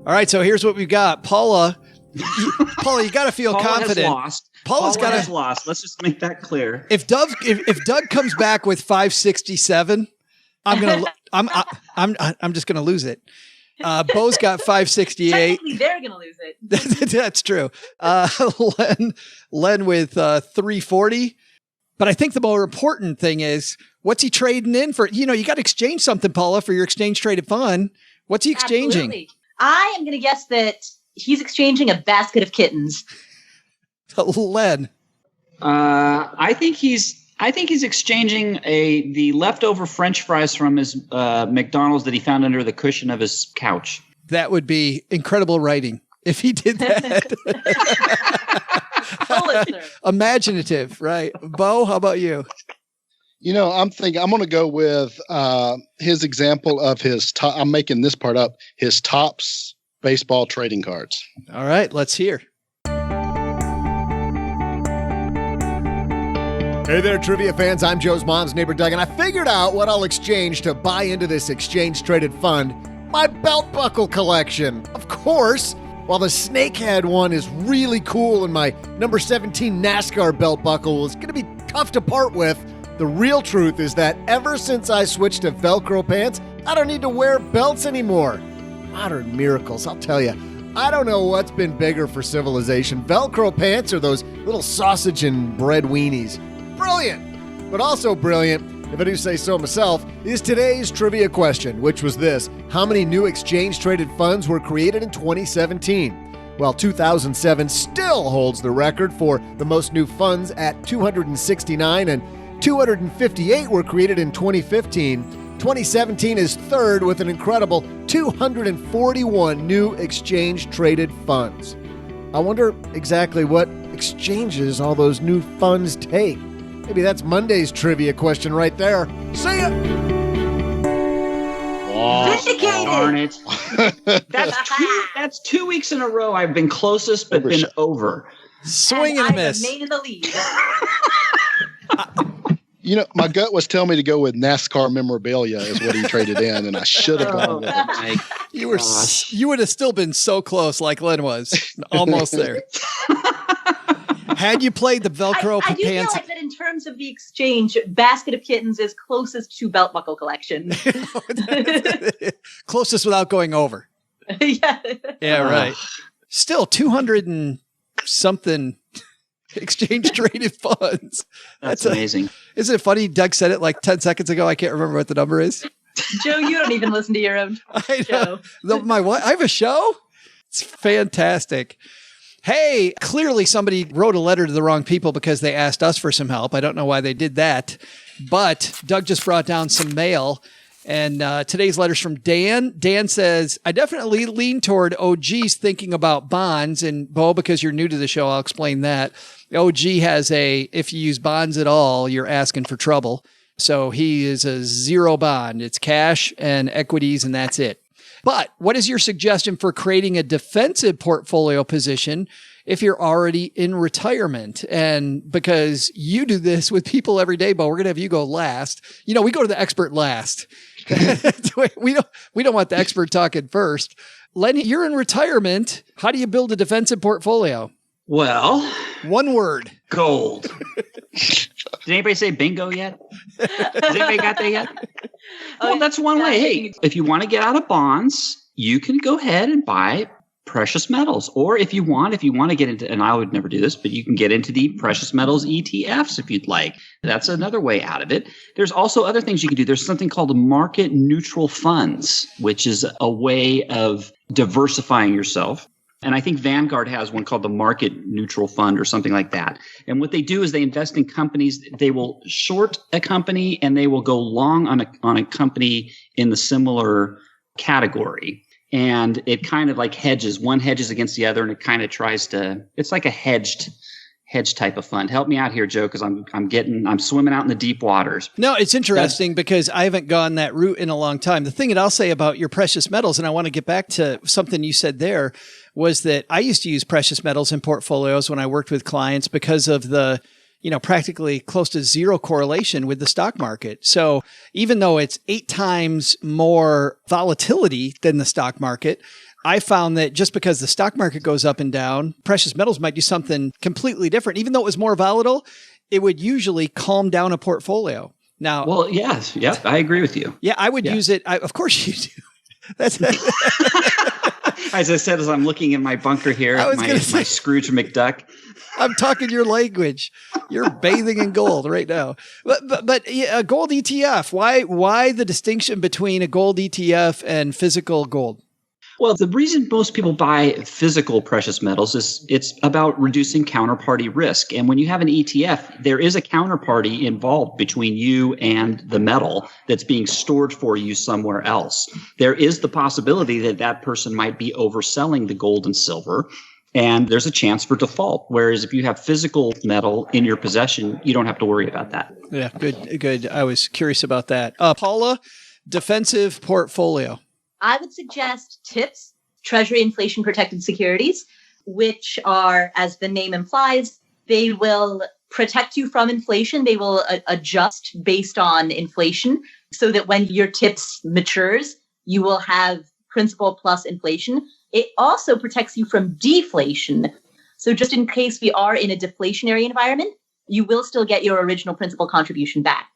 All right, so here's what we've got. Paula, you got to feel confident. Paula's lost. Let's just make that clear. If Doug comes back with 567, I'm just gonna lose it. Bo's got 568. Technically, they're gonna lose it. That's true. Len with 340. But I think the more important thing is, what's he trading in for? You got to exchange something, Paula, for your exchange traded fun. What's he exchanging? Absolutely. I am going to guess that he's exchanging a basket of kittens. Len. I think he's exchanging the leftover French fries from his McDonald's that he found under the cushion of his couch. That would be incredible writing if he did that. Imaginative, right? Bo, how about you? I'm going to go with his example of his top. I'm making this part up. His Topps baseball trading cards. All right, let's hear. Hey there, trivia fans. I'm Joe's mom's neighbor, Doug, and I figured out what I'll exchange to buy into this exchange-traded fund. My belt buckle collection. Of course, while the snakehead one is really cool and my number 17 NASCAR belt buckle is going to be tough to part with, the real truth is that ever since I switched to Velcro pants, I don't need to wear belts anymore. Modern miracles, I'll tell you. I don't know what's been bigger for civilization, Velcro pants or those little sausage and bread weenies. Brilliant! But also brilliant, if I do say so myself, is today's trivia question, which was this: how many new exchange-traded funds were created in 2017? Well, 2007 still holds the record for the most new funds at 269, and 258 were created in 2015. 2017 is third with an incredible 241 new exchange-traded funds. I wonder exactly what exchanges all those new funds take. Maybe that's Monday's trivia question right there. See ya! Vindicated! Darn it. That's 2 weeks in a row I've been closest but been over. Swing and a miss. Made in the lead. My gut was telling me to go with NASCAR memorabilia is what he traded in, and I should have gone with it. You would have still been so close like Len was. Almost there. Had you played the Velcro I do feel pants... like that in terms of the exchange, basket of kittens is closest to belt buckle collection. Closest without going over. Yeah, right. Still 200 and something exchange traded funds. That's amazing. Isn't it funny? Doug said it like 10 seconds ago. I can't remember what the number is. Joe, you don't even listen to your own show. My what? I have a show? It's fantastic. Hey, clearly somebody wrote a letter to the wrong people because they asked us for some help. I don't know why they did that, but Doug just brought down some mail. And today's letter's from Dan. Dan says, I definitely lean toward OG's thinking about bonds. And Bo, because you're new to the show, I'll explain that. OG has if you use bonds at all, you're asking for trouble. So he is a zero bond. It's cash and equities, and that's it. But what is your suggestion for creating a defensive portfolio position if you're already in retirement? And because you do this with people every day, Bo, we're going to have you go last. We go to the expert last. We don't want the expert talking first. Lenny, you're in retirement. How do you build a defensive portfolio? Well, one word. Gold. Did anybody say bingo yet? Has anybody got that yet? Well, that's one way. Hey, if you want to get out of bonds, you can go ahead and buy precious metals. Or if you want to get into, and I would never do this, but you can get into the precious metals ETFs if you'd like. That's another way out of it. There's also other things you can do. There's something called market neutral funds, which is a way of diversifying yourself. And I think Vanguard has one called the Market Neutral Fund or something like that. And what they do is they invest in companies. They will short a company and they will go long on a company in the similar category. and it kind of like hedges. One hedges against the other, and it kind of tries to. It's like a hedge type of fund. Help me out here, Joe, because I'm swimming out in the deep waters. No, it's interesting because I haven't gone that route in a long time. The thing that I'll say about your precious metals, and I want to get back to something you said there, was that I used to use precious metals in portfolios when I worked with clients because of the, practically close to zero correlation with the stock market. So even though it's 8 times more volatility than the stock market, I found that just because the stock market goes up and down, precious metals might do something completely different. Even though it was more volatile, it would usually calm down a portfolio. Now, well, yes, yep, I agree with you. Yeah, I would use it. Of course you do. That's as I said, as I'm looking in my bunker here, my Scrooge McDuck. I'm talking your language. You're bathing in gold right now. But a gold ETF. Why the distinction between a gold ETF and physical gold? Well, the reason most people buy physical precious metals is it's about reducing counterparty risk. And when you have an ETF, there is a counterparty involved between you and the metal that's being stored for you somewhere else. There is the possibility that that person might be overselling the gold and silver, and there's a chance for default. Whereas if you have physical metal in your possession, you don't have to worry about that. Yeah, good. I was curious about that. Paula, defensive portfolio. I would suggest TIPS, Treasury Inflation Protected Securities, which are, as the name implies, they will protect you from inflation. They will adjust based on inflation so that when your TIPS matures, you will have principal plus inflation. It also protects you from deflation. So just in case we are in a deflationary environment, you will still get your original principal contribution back.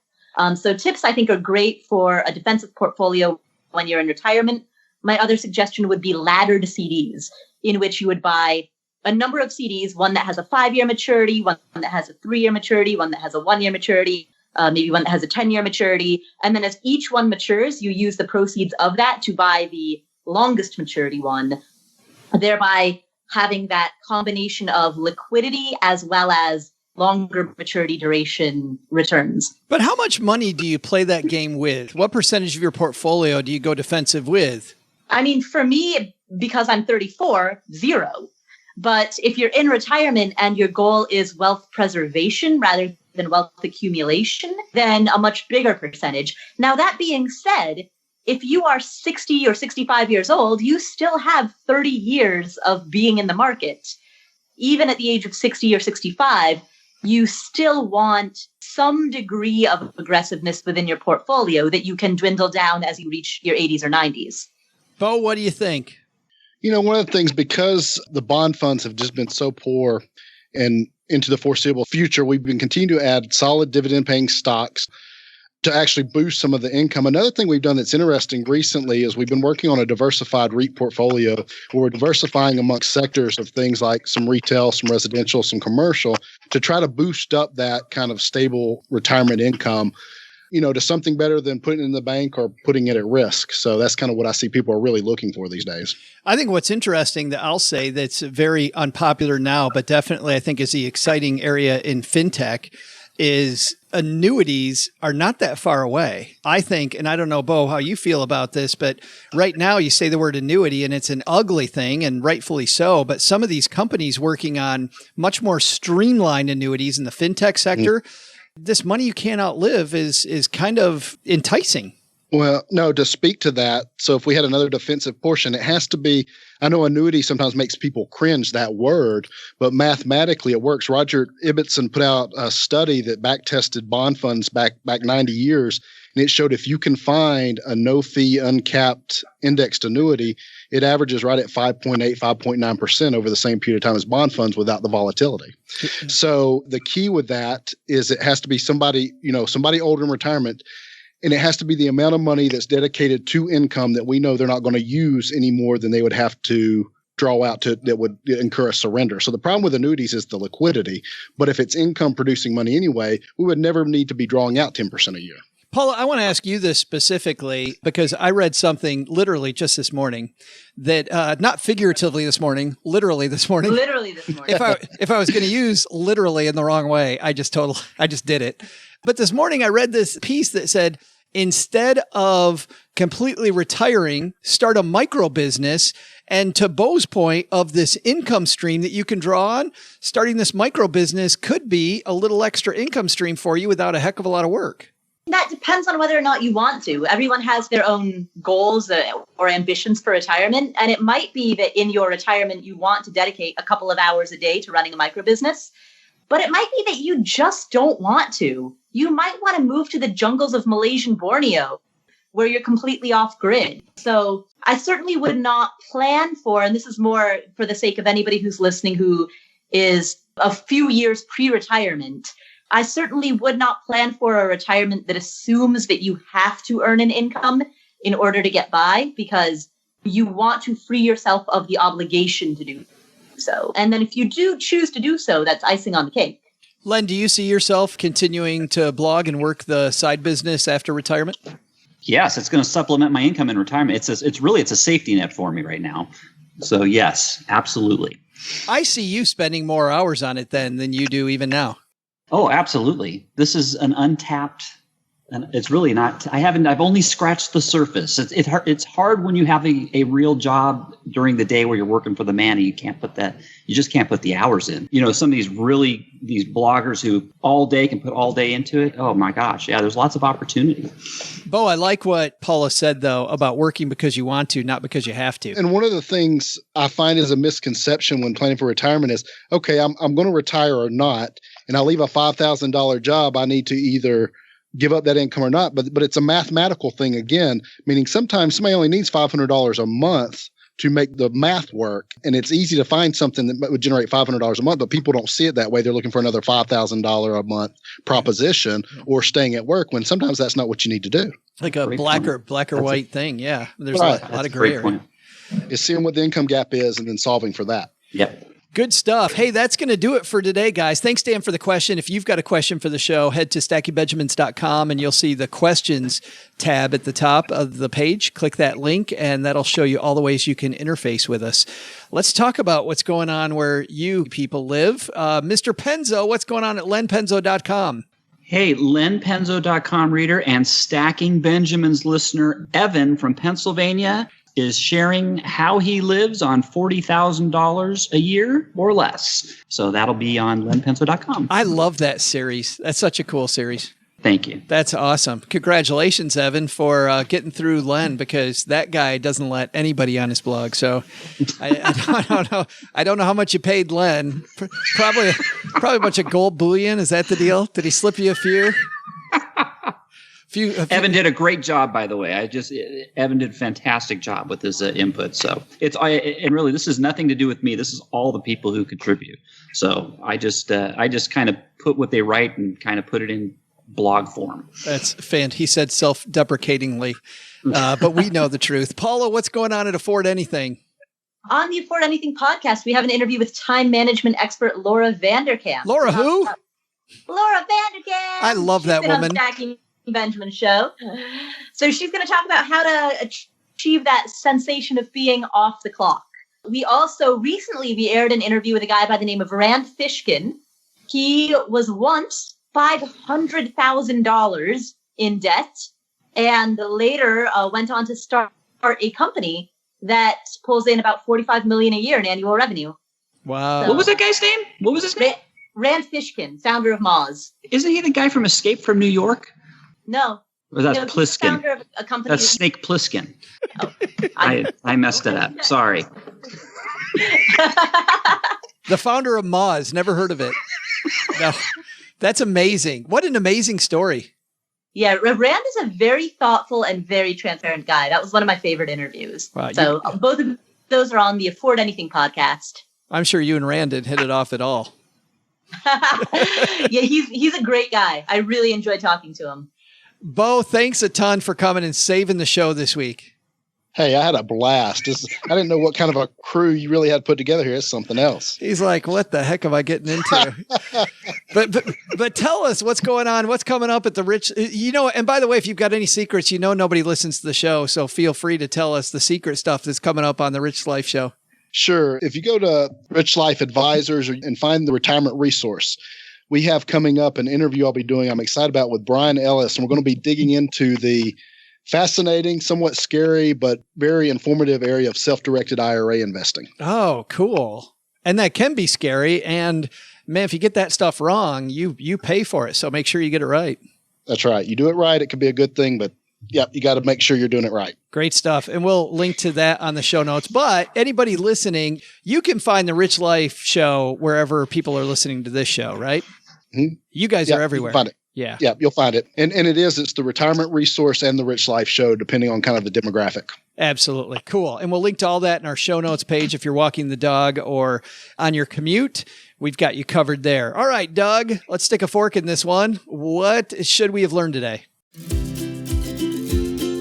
So TIPS, I think, are great for a defensive portfolio when you're in retirement. My other suggestion would be laddered CDs, in which you would buy a number of CDs, one that has a 5-year maturity, one that has a 3-year maturity, one that has a 1-year maturity, maybe one that has a 10-year maturity. And then as each one matures, you use the proceeds of that to buy the longest maturity one, thereby having that combination of liquidity as well as longer maturity duration returns. But how much money do you play that game with? What percentage of your portfolio do you go defensive with? I mean, for me, because I'm 34, 0. But if you're in retirement and your goal is wealth preservation rather than wealth accumulation, then a much bigger percentage. Now, that being said, if you are 60 or 65 years old, you still have 30 years of being in the market. Even at the age of 60 or 65, you still want some degree of aggressiveness within your portfolio that you can dwindle down as you reach your 80s or 90s. Bo, what do you think? One of the things, because the bond funds have just been so poor and into the foreseeable future, we've been continuing to add solid dividend-paying stocks to actually boost some of the income. Another thing we've done that's interesting recently is we've been working on a diversified REIT portfolio where we're diversifying amongst sectors of things like some retail, some residential, some commercial to try to boost up that kind of stable retirement income, to something better than putting it in the bank or putting it at risk. So that's kind of what I see people are really looking for these days. I think what's interesting that I'll say that's very unpopular now, but definitely I think is the exciting area in fintech is annuities are not that far away. I think, and I don't know, Bo, how you feel about this, but right now you say the word annuity and it's an ugly thing, and rightfully so, but some of these companies working on much more streamlined annuities in the fintech sector, this money you can't outlive is kind of enticing. Well, no, to speak to that, so if we had another defensive portion, it has to be, I know annuity sometimes makes people cringe, that word, but mathematically it works. Roger Ibbotson put out a study that back-tested bond funds back 90 years, and it showed if you can find a no-fee, uncapped indexed annuity, it averages right at 5.8, 5.9% over the same period of time as bond funds without the volatility. So the key with that is it has to be somebody older in retirement, and it has to be the amount of money that's dedicated to income that we know they're not going to use any more than they would have to draw out that would incur a surrender. So the problem with annuities is the liquidity. But if it's income producing money anyway, we would never need to be drawing out 10% a year. Paula, I want to ask you this specifically because I read something literally just this morning that, not figuratively this morning, literally this morning. Literally this morning. If I was going to use literally in the wrong way, I just did it. But this morning I read this piece that said, instead of completely retiring, start a micro business. And to Bo's point of this income stream that you can draw on, starting this micro business could be a little extra income stream for you without a heck of a lot of work. That depends on whether or not you want to. Everyone has their own goals or ambitions for retirement. And it might be that in your retirement, you want to dedicate a couple of hours a day to running a micro business. But it might be that you just don't want to. You might want to move to the jungles of Malaysian Borneo, where you're completely off grid. So I certainly would not plan for, and this is more for the sake of anybody who's listening who is a few years pre-retirement, I certainly would not plan for a retirement that assumes that you have to earn an income in order to get by, because you want to free yourself of the obligation to do so. And then if you do choose to do so, that's icing on the cake. Len, do you see yourself continuing to blog and work the side business after retirement? Yes, it's going to supplement my income in retirement. It's a safety net for me right now. So yes, absolutely. I see you spending more hours on it then than you do even now. Oh, absolutely. This is an untapped, and it's really not. I've only scratched the surface. It's hard when you have a real job during the day where you're working for the man and you just can't put the hours in. You know, some of these bloggers who all day can put all day into it. Oh my gosh. Yeah, there's lots of opportunity. Bo, I like what Paula said though about working because you want to, not because you have to. And one of the things I find is a misconception when planning for retirement is, okay, I'm going to retire or not, and I leave a $5,000 job. I need to either give up that income or not, but it's a mathematical thing again, meaning sometimes somebody only needs $500 a month to make the math work. And it's easy to find something that would generate $500 a month, but people don't see it that way. They're looking for another $5,000 a month proposition or staying at work when sometimes that's not what you need to do. Like a black or white thing. Yeah. There's a lot of gray area. It's seeing what the income gap is and then solving for that. Yep. Good stuff. Hey, that's going to do it for today, guys. Thanks, Dan, for the question. If you've got a question for the show, head to stackingbenjamins.com and you'll see the questions tab at the top of the page. Click that link and that'll show you all the ways you can interface with us. Let's talk about what's going on where you people live. Mr. Penzo, what's going on at lenpenzo.com? Hey, lenpenzo.com reader and Stacking Benjamins listener Evan from Pennsylvania is sharing how he lives on $40,000 a year or less. So that'll be on lenpenzo.com. I love that series. That's such a cool series. Thank you. That's awesome. Congratulations, Evan, for getting through Len, because that guy doesn't let anybody on his blog. So I don't know. I don't know how much you paid Len. Probably a bunch of gold bullion. Is that the deal? Did he slip you a few? Evan did a great job, by the way. Evan did a fantastic job with his input. So and really, this has nothing to do with me. This is all the people who contribute. So I just kind of put what they write and kind of put it in blog form. That's fantastic. He said self-deprecatingly, but we know the truth. Paula, what's going on at Afford Anything? On the Afford Anything podcast, we have an interview with time management expert Laura Vanderkam. Laura who? Laura Vanderkam. I love that woman. Stacking Benjamin show. So she's going to talk about how to achieve that sensation of being off the clock. We also recently aired an interview with a guy by the name of Rand Fishkin. He was once $500,000 in debt and later went on to start a company that pulls in about $45 million a year in annual revenue. Wow. So, what was that guy's name? What was his name? Rand Fishkin, founder of Moz. Isn't he the guy from Escape from New York? No. Or that's Plissken. Founder of a company. That's Snake Plissken. Oh, I messed it up. Sorry. The founder of Moz. Never heard of it. No. That's amazing. What an amazing story. Yeah, Rand is a very thoughtful and very transparent guy. That was one of my favorite interviews. Wow, so both of those are on the Afford Anything podcast. I'm sure you and Rand didn't hit it off at all. Yeah, he's a great guy. I really enjoyed talking to him. Bo, thanks a ton for coming and saving the show this week. Hey, I had a blast. I didn't know what kind of a crew you really had put together here. It's something else. He's like, what the heck am I getting into? but tell us what's going on, what's coming up at the Rich, and by the way, if you've got any secrets, nobody listens to the show. So feel free to tell us the secret stuff that's coming up on the Rich Life Show. Sure. If you go to Rich Life Advisors and find the retirement resource, we have coming up an interview I'll be doing, I'm excited about, with Brian Ellis. And we're going to be digging into the fascinating, somewhat scary, but very informative area of self-directed IRA investing. Oh, cool. And that can be scary. And man, if you get that stuff wrong, you pay for it. So make sure you get it right. That's right. You do it right, it could be a good thing, but yeah, you got to make sure you're doing it right. Great stuff. And we'll link to that on the show notes. But anybody listening, you can find the Rich Life Show wherever people are listening to this show, right? Mm-hmm. You guys are everywhere. You can find it. Yeah. Yeah, you'll find it. And it's the Retirement Resource and the Rich Life Show, depending on kind of the demographic. Absolutely. Cool. And we'll link to all that in our show notes page if you're walking the dog or on your commute. We've got you covered there. All right, Doug, let's stick a fork in this one. What should we have learned today?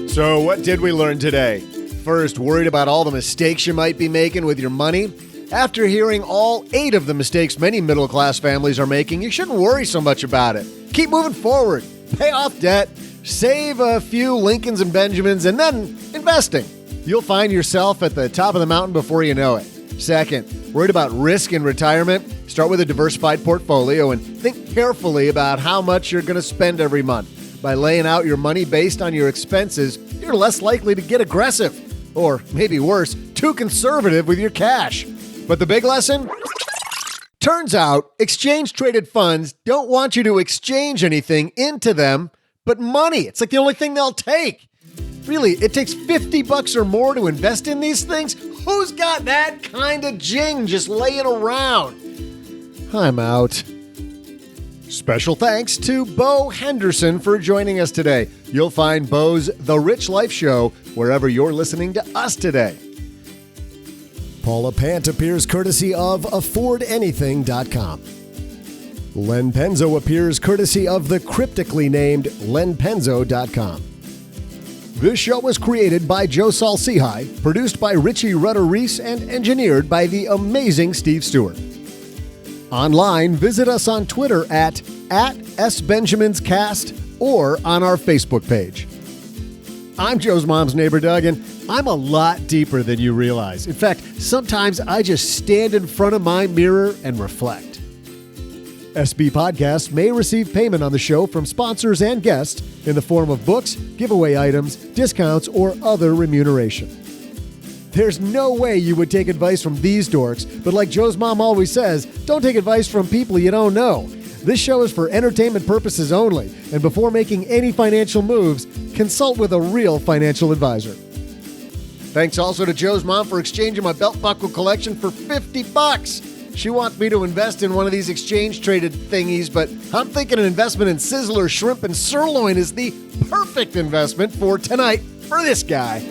So what did we learn today? First, worried about all the mistakes you might be making with your money? After hearing all 8 of the mistakes many middle-class families are making, you shouldn't worry so much about it. Keep moving forward. Pay off debt, save a few Lincolns and Benjamins, and then investing. You'll find yourself at the top of the mountain before you know it. Second, worried about risk in retirement? Start with a diversified portfolio and think carefully about how much you're going to spend every month. By laying out your money based on your expenses, you're less likely to get aggressive, or maybe worse, too conservative with your cash. But the big lesson? Turns out, exchange-traded funds don't want you to exchange anything into them but money. It's like the only thing they'll take. Really, it takes $50 or more to invest in these things? Who's got that kind of jing just laying around? I'm out. Special thanks to Bo Henderson for joining us today. You'll find Bo's The Rich Life Show wherever you're listening to us today. Paula Pant appears courtesy of AffordAnything.com. Len Penzo appears courtesy of the cryptically named LenPenzo.com. This show was created by Joe Saul-Sehy, produced by Richie Rutter-Reese, and engineered by the amazing Steve Stewart. Online, visit us on Twitter at SBenjaminsCast or on our Facebook page. I'm Joe's mom's neighbor, Doug, and I'm a lot deeper than you realize. In fact, sometimes I just stand in front of my mirror and reflect. SB Podcasts may receive payment on the show from sponsors and guests in the form of books, giveaway items, discounts, or other remuneration. There's no way you would take advice from these dorks, but like Joe's mom always says, don't take advice from people you don't know. This show is for entertainment purposes only, and before making any financial moves, consult with a real financial advisor. Thanks also to Joe's mom for exchanging my belt buckle collection for $50. She wants me to invest in one of these exchange-traded thingies, but I'm thinking an investment in Sizzler shrimp and sirloin is the perfect investment for tonight for this guy.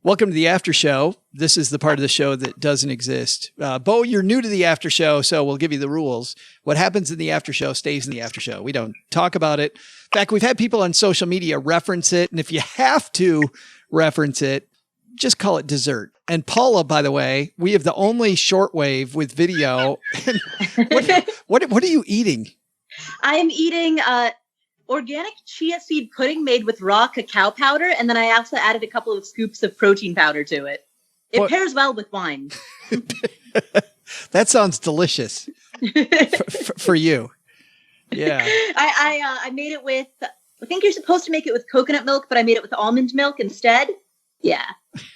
Welcome to the after show. This is the part of the show that doesn't exist. Bo, you're new to the after show, so we'll give you the rules. What happens in the after show stays in the after show. We don't talk about it. In fact, we've had people on social media reference it, and if you have to reference it, just call it dessert. And Paula, by the way, we have the only shortwave with video. What are you eating? I am eating organic chia seed pudding made with raw cacao powder, and then I also added a couple of scoops of protein powder to it. It pairs well with wine. That sounds delicious for you. Yeah. I made it with, I think you're supposed to make it with coconut milk, but I made it with almond milk instead. Yeah.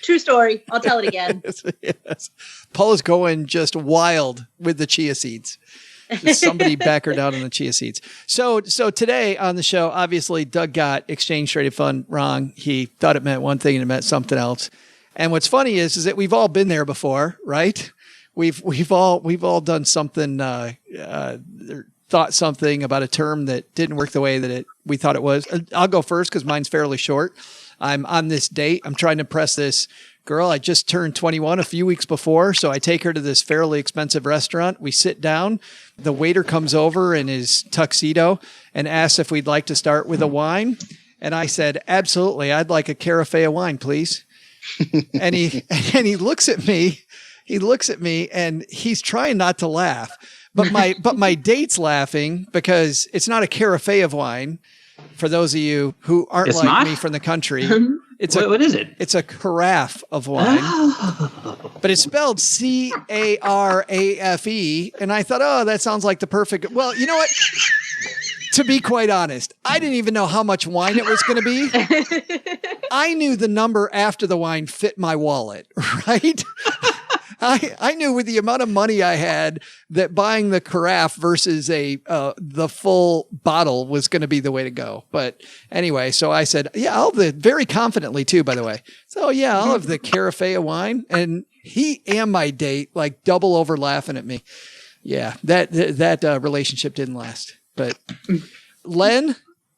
True story. I'll tell it again. Yes. Paula's going just wild with the chia seeds. Just somebody back her down on the chia seeds. So today on the show, obviously Doug got exchange traded fund wrong. He thought it meant one thing and it meant something else. And what's funny is that we've all been there before, right? We've all done something, thought something about a term that didn't work the way that we thought it was. I'll go first because mine's fairly short. I'm on this date. I'm trying to impress this girl. I just turned 21 a few weeks before. So I take her to this fairly expensive restaurant. We sit down. The waiter comes over in his tuxedo and asks if we'd like to start with a wine. And I said, absolutely. I'd like a carafe of wine, please. And he looks at me. He looks at me and he's trying not to laugh. But my date's laughing because it's not a carafe of wine. For those of you who aren't me from the country, what is it? It's a carafe of wine, but it's spelled Carafe. And I thought, oh, that sounds like the perfect. Well, you know what? To be quite honest, I didn't even know how much wine it was going to be. I knew the number after the wine fit my wallet, right? I knew with the amount of money I had that buying the carafe versus the full bottle was going to be the way to go. But anyway, so I said, yeah, I'll have very confidently too, by the way. So yeah, I'll have the carafe of wine. And he and my date like double over laughing at me. Yeah, that relationship didn't last. But Len,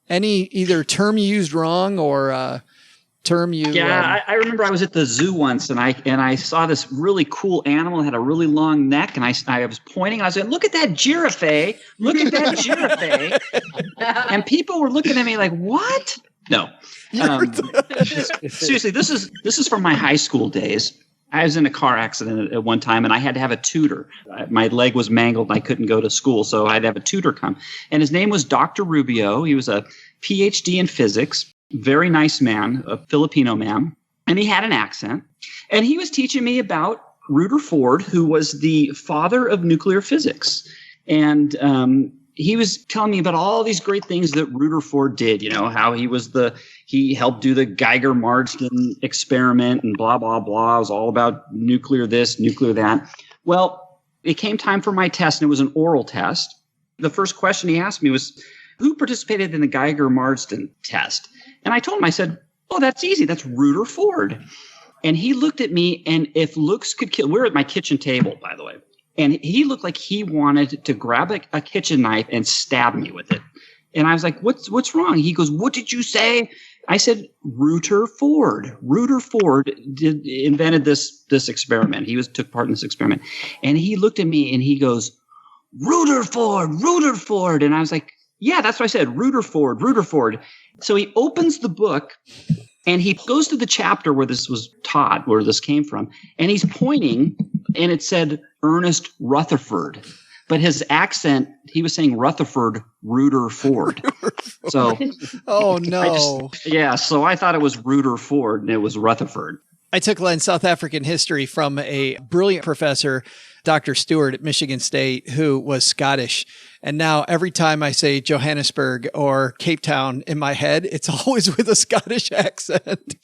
any either term you used wrong or term you I remember I was at the zoo once and I saw this really cool animal that had a really long neck and I was pointing, I was like, look at that giraffe, and people were looking at me like, what? No. Seriously, this is from my high school days. I was in a car accident at one time and I had to have a tutor. My leg was mangled and I couldn't go to school, so I had to have a tutor come. And his name was Dr. Rubio. He was a PhD in physics. Very nice man, a Filipino man, and he had an accent. And he was teaching me about Rutherford, who was the father of nuclear physics. And he was telling me about all these great things that Rutherford did, how he helped do the Geiger-Marsden experiment and blah, blah, blah. It was all about nuclear this, nuclear that. Well, it came time for my test, and it was an oral test. The first question he asked me was, who participated in the Geiger-Marsden test? And I told him, I said, oh, that's easy. That's Rutherford. And he looked at me, and if looks could kill, we're at my kitchen table, by the way. And he looked like he wanted to grab a kitchen knife and stab me with it. And I was like, what's wrong? He goes, what did you say? I said, Rutherford. Rutherford invented this experiment. He took part in this experiment. And he looked at me and he goes, Rutherford. And I was like, yeah, that's what I said. Rutherford. So he opens the book and he goes to the chapter where this was taught, where this came from. And he's pointing and it said Ernest Rutherford. But his accent, he was saying Rutherford. So, oh no. So I thought it was Rutherford and it was Rutherford. I took South African history from a brilliant professor, Dr. Stewart at Michigan State, who was Scottish. And now every time I say Johannesburg or Cape Town in my head, it's always with a Scottish accent.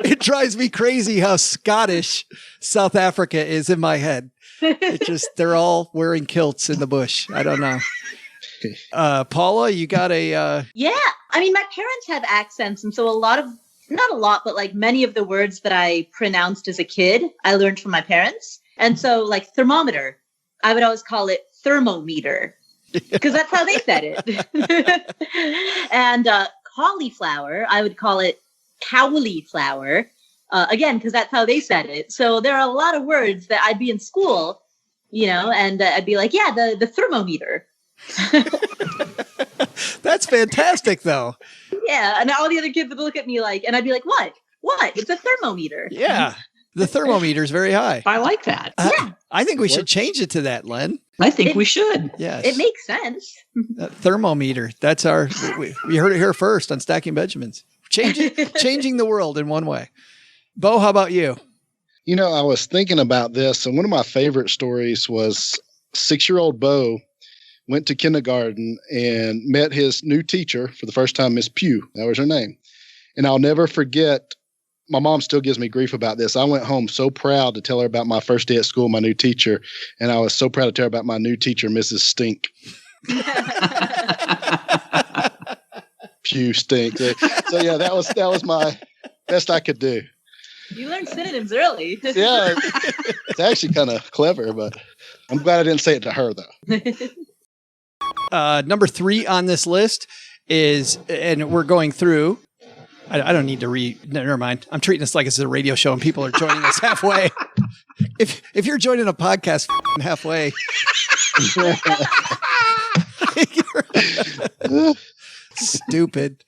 It drives me crazy how Scottish South Africa is in my head. They're all wearing kilts in the bush. I don't know. Paula, you got a... Yeah. I mean, my parents have accents. And so not a lot, but like many of the words that I pronounced as a kid, I learned from my parents. And so like thermometer, I would always call it thermometer because that's how they said it. And cauliflower, I would call it cauliflower, again, because that's how they said it. So there are a lot of words that I'd be in school, and I'd be like, yeah, the thermometer. That's fantastic, though. Yeah, and all the other kids would look at me like, and I'd be like, what? It's a thermometer. Yeah, the thermometer is very high. I like that. Yeah. I think we should change it to that, Len. I think we should. Yes. It makes sense. Thermometer. That's we heard it here first on Stacking Benjamins. Changing the world in one way. Bo, how about you? I was thinking about this, and one of my favorite stories was 6-year-old Bo went to kindergarten and met his new teacher for the first time, Miss Pugh. That was her name. And I'll never forget My mom still gives me grief about this. I went home so proud to tell her about my first day at school, my new teacher, and I was so proud to tell her about my new teacher, Mrs. Stink. Pew Stink. So yeah, that was my best I could do. You learned synonyms early. Yeah, it's actually kind of clever, but I'm glad I didn't say it to her though. Number 3 on this list is, and we're going through. I don't need to read. Never mind. I'm treating this like it's a radio show and people are joining us halfway. If you're joining a podcast halfway, stupid.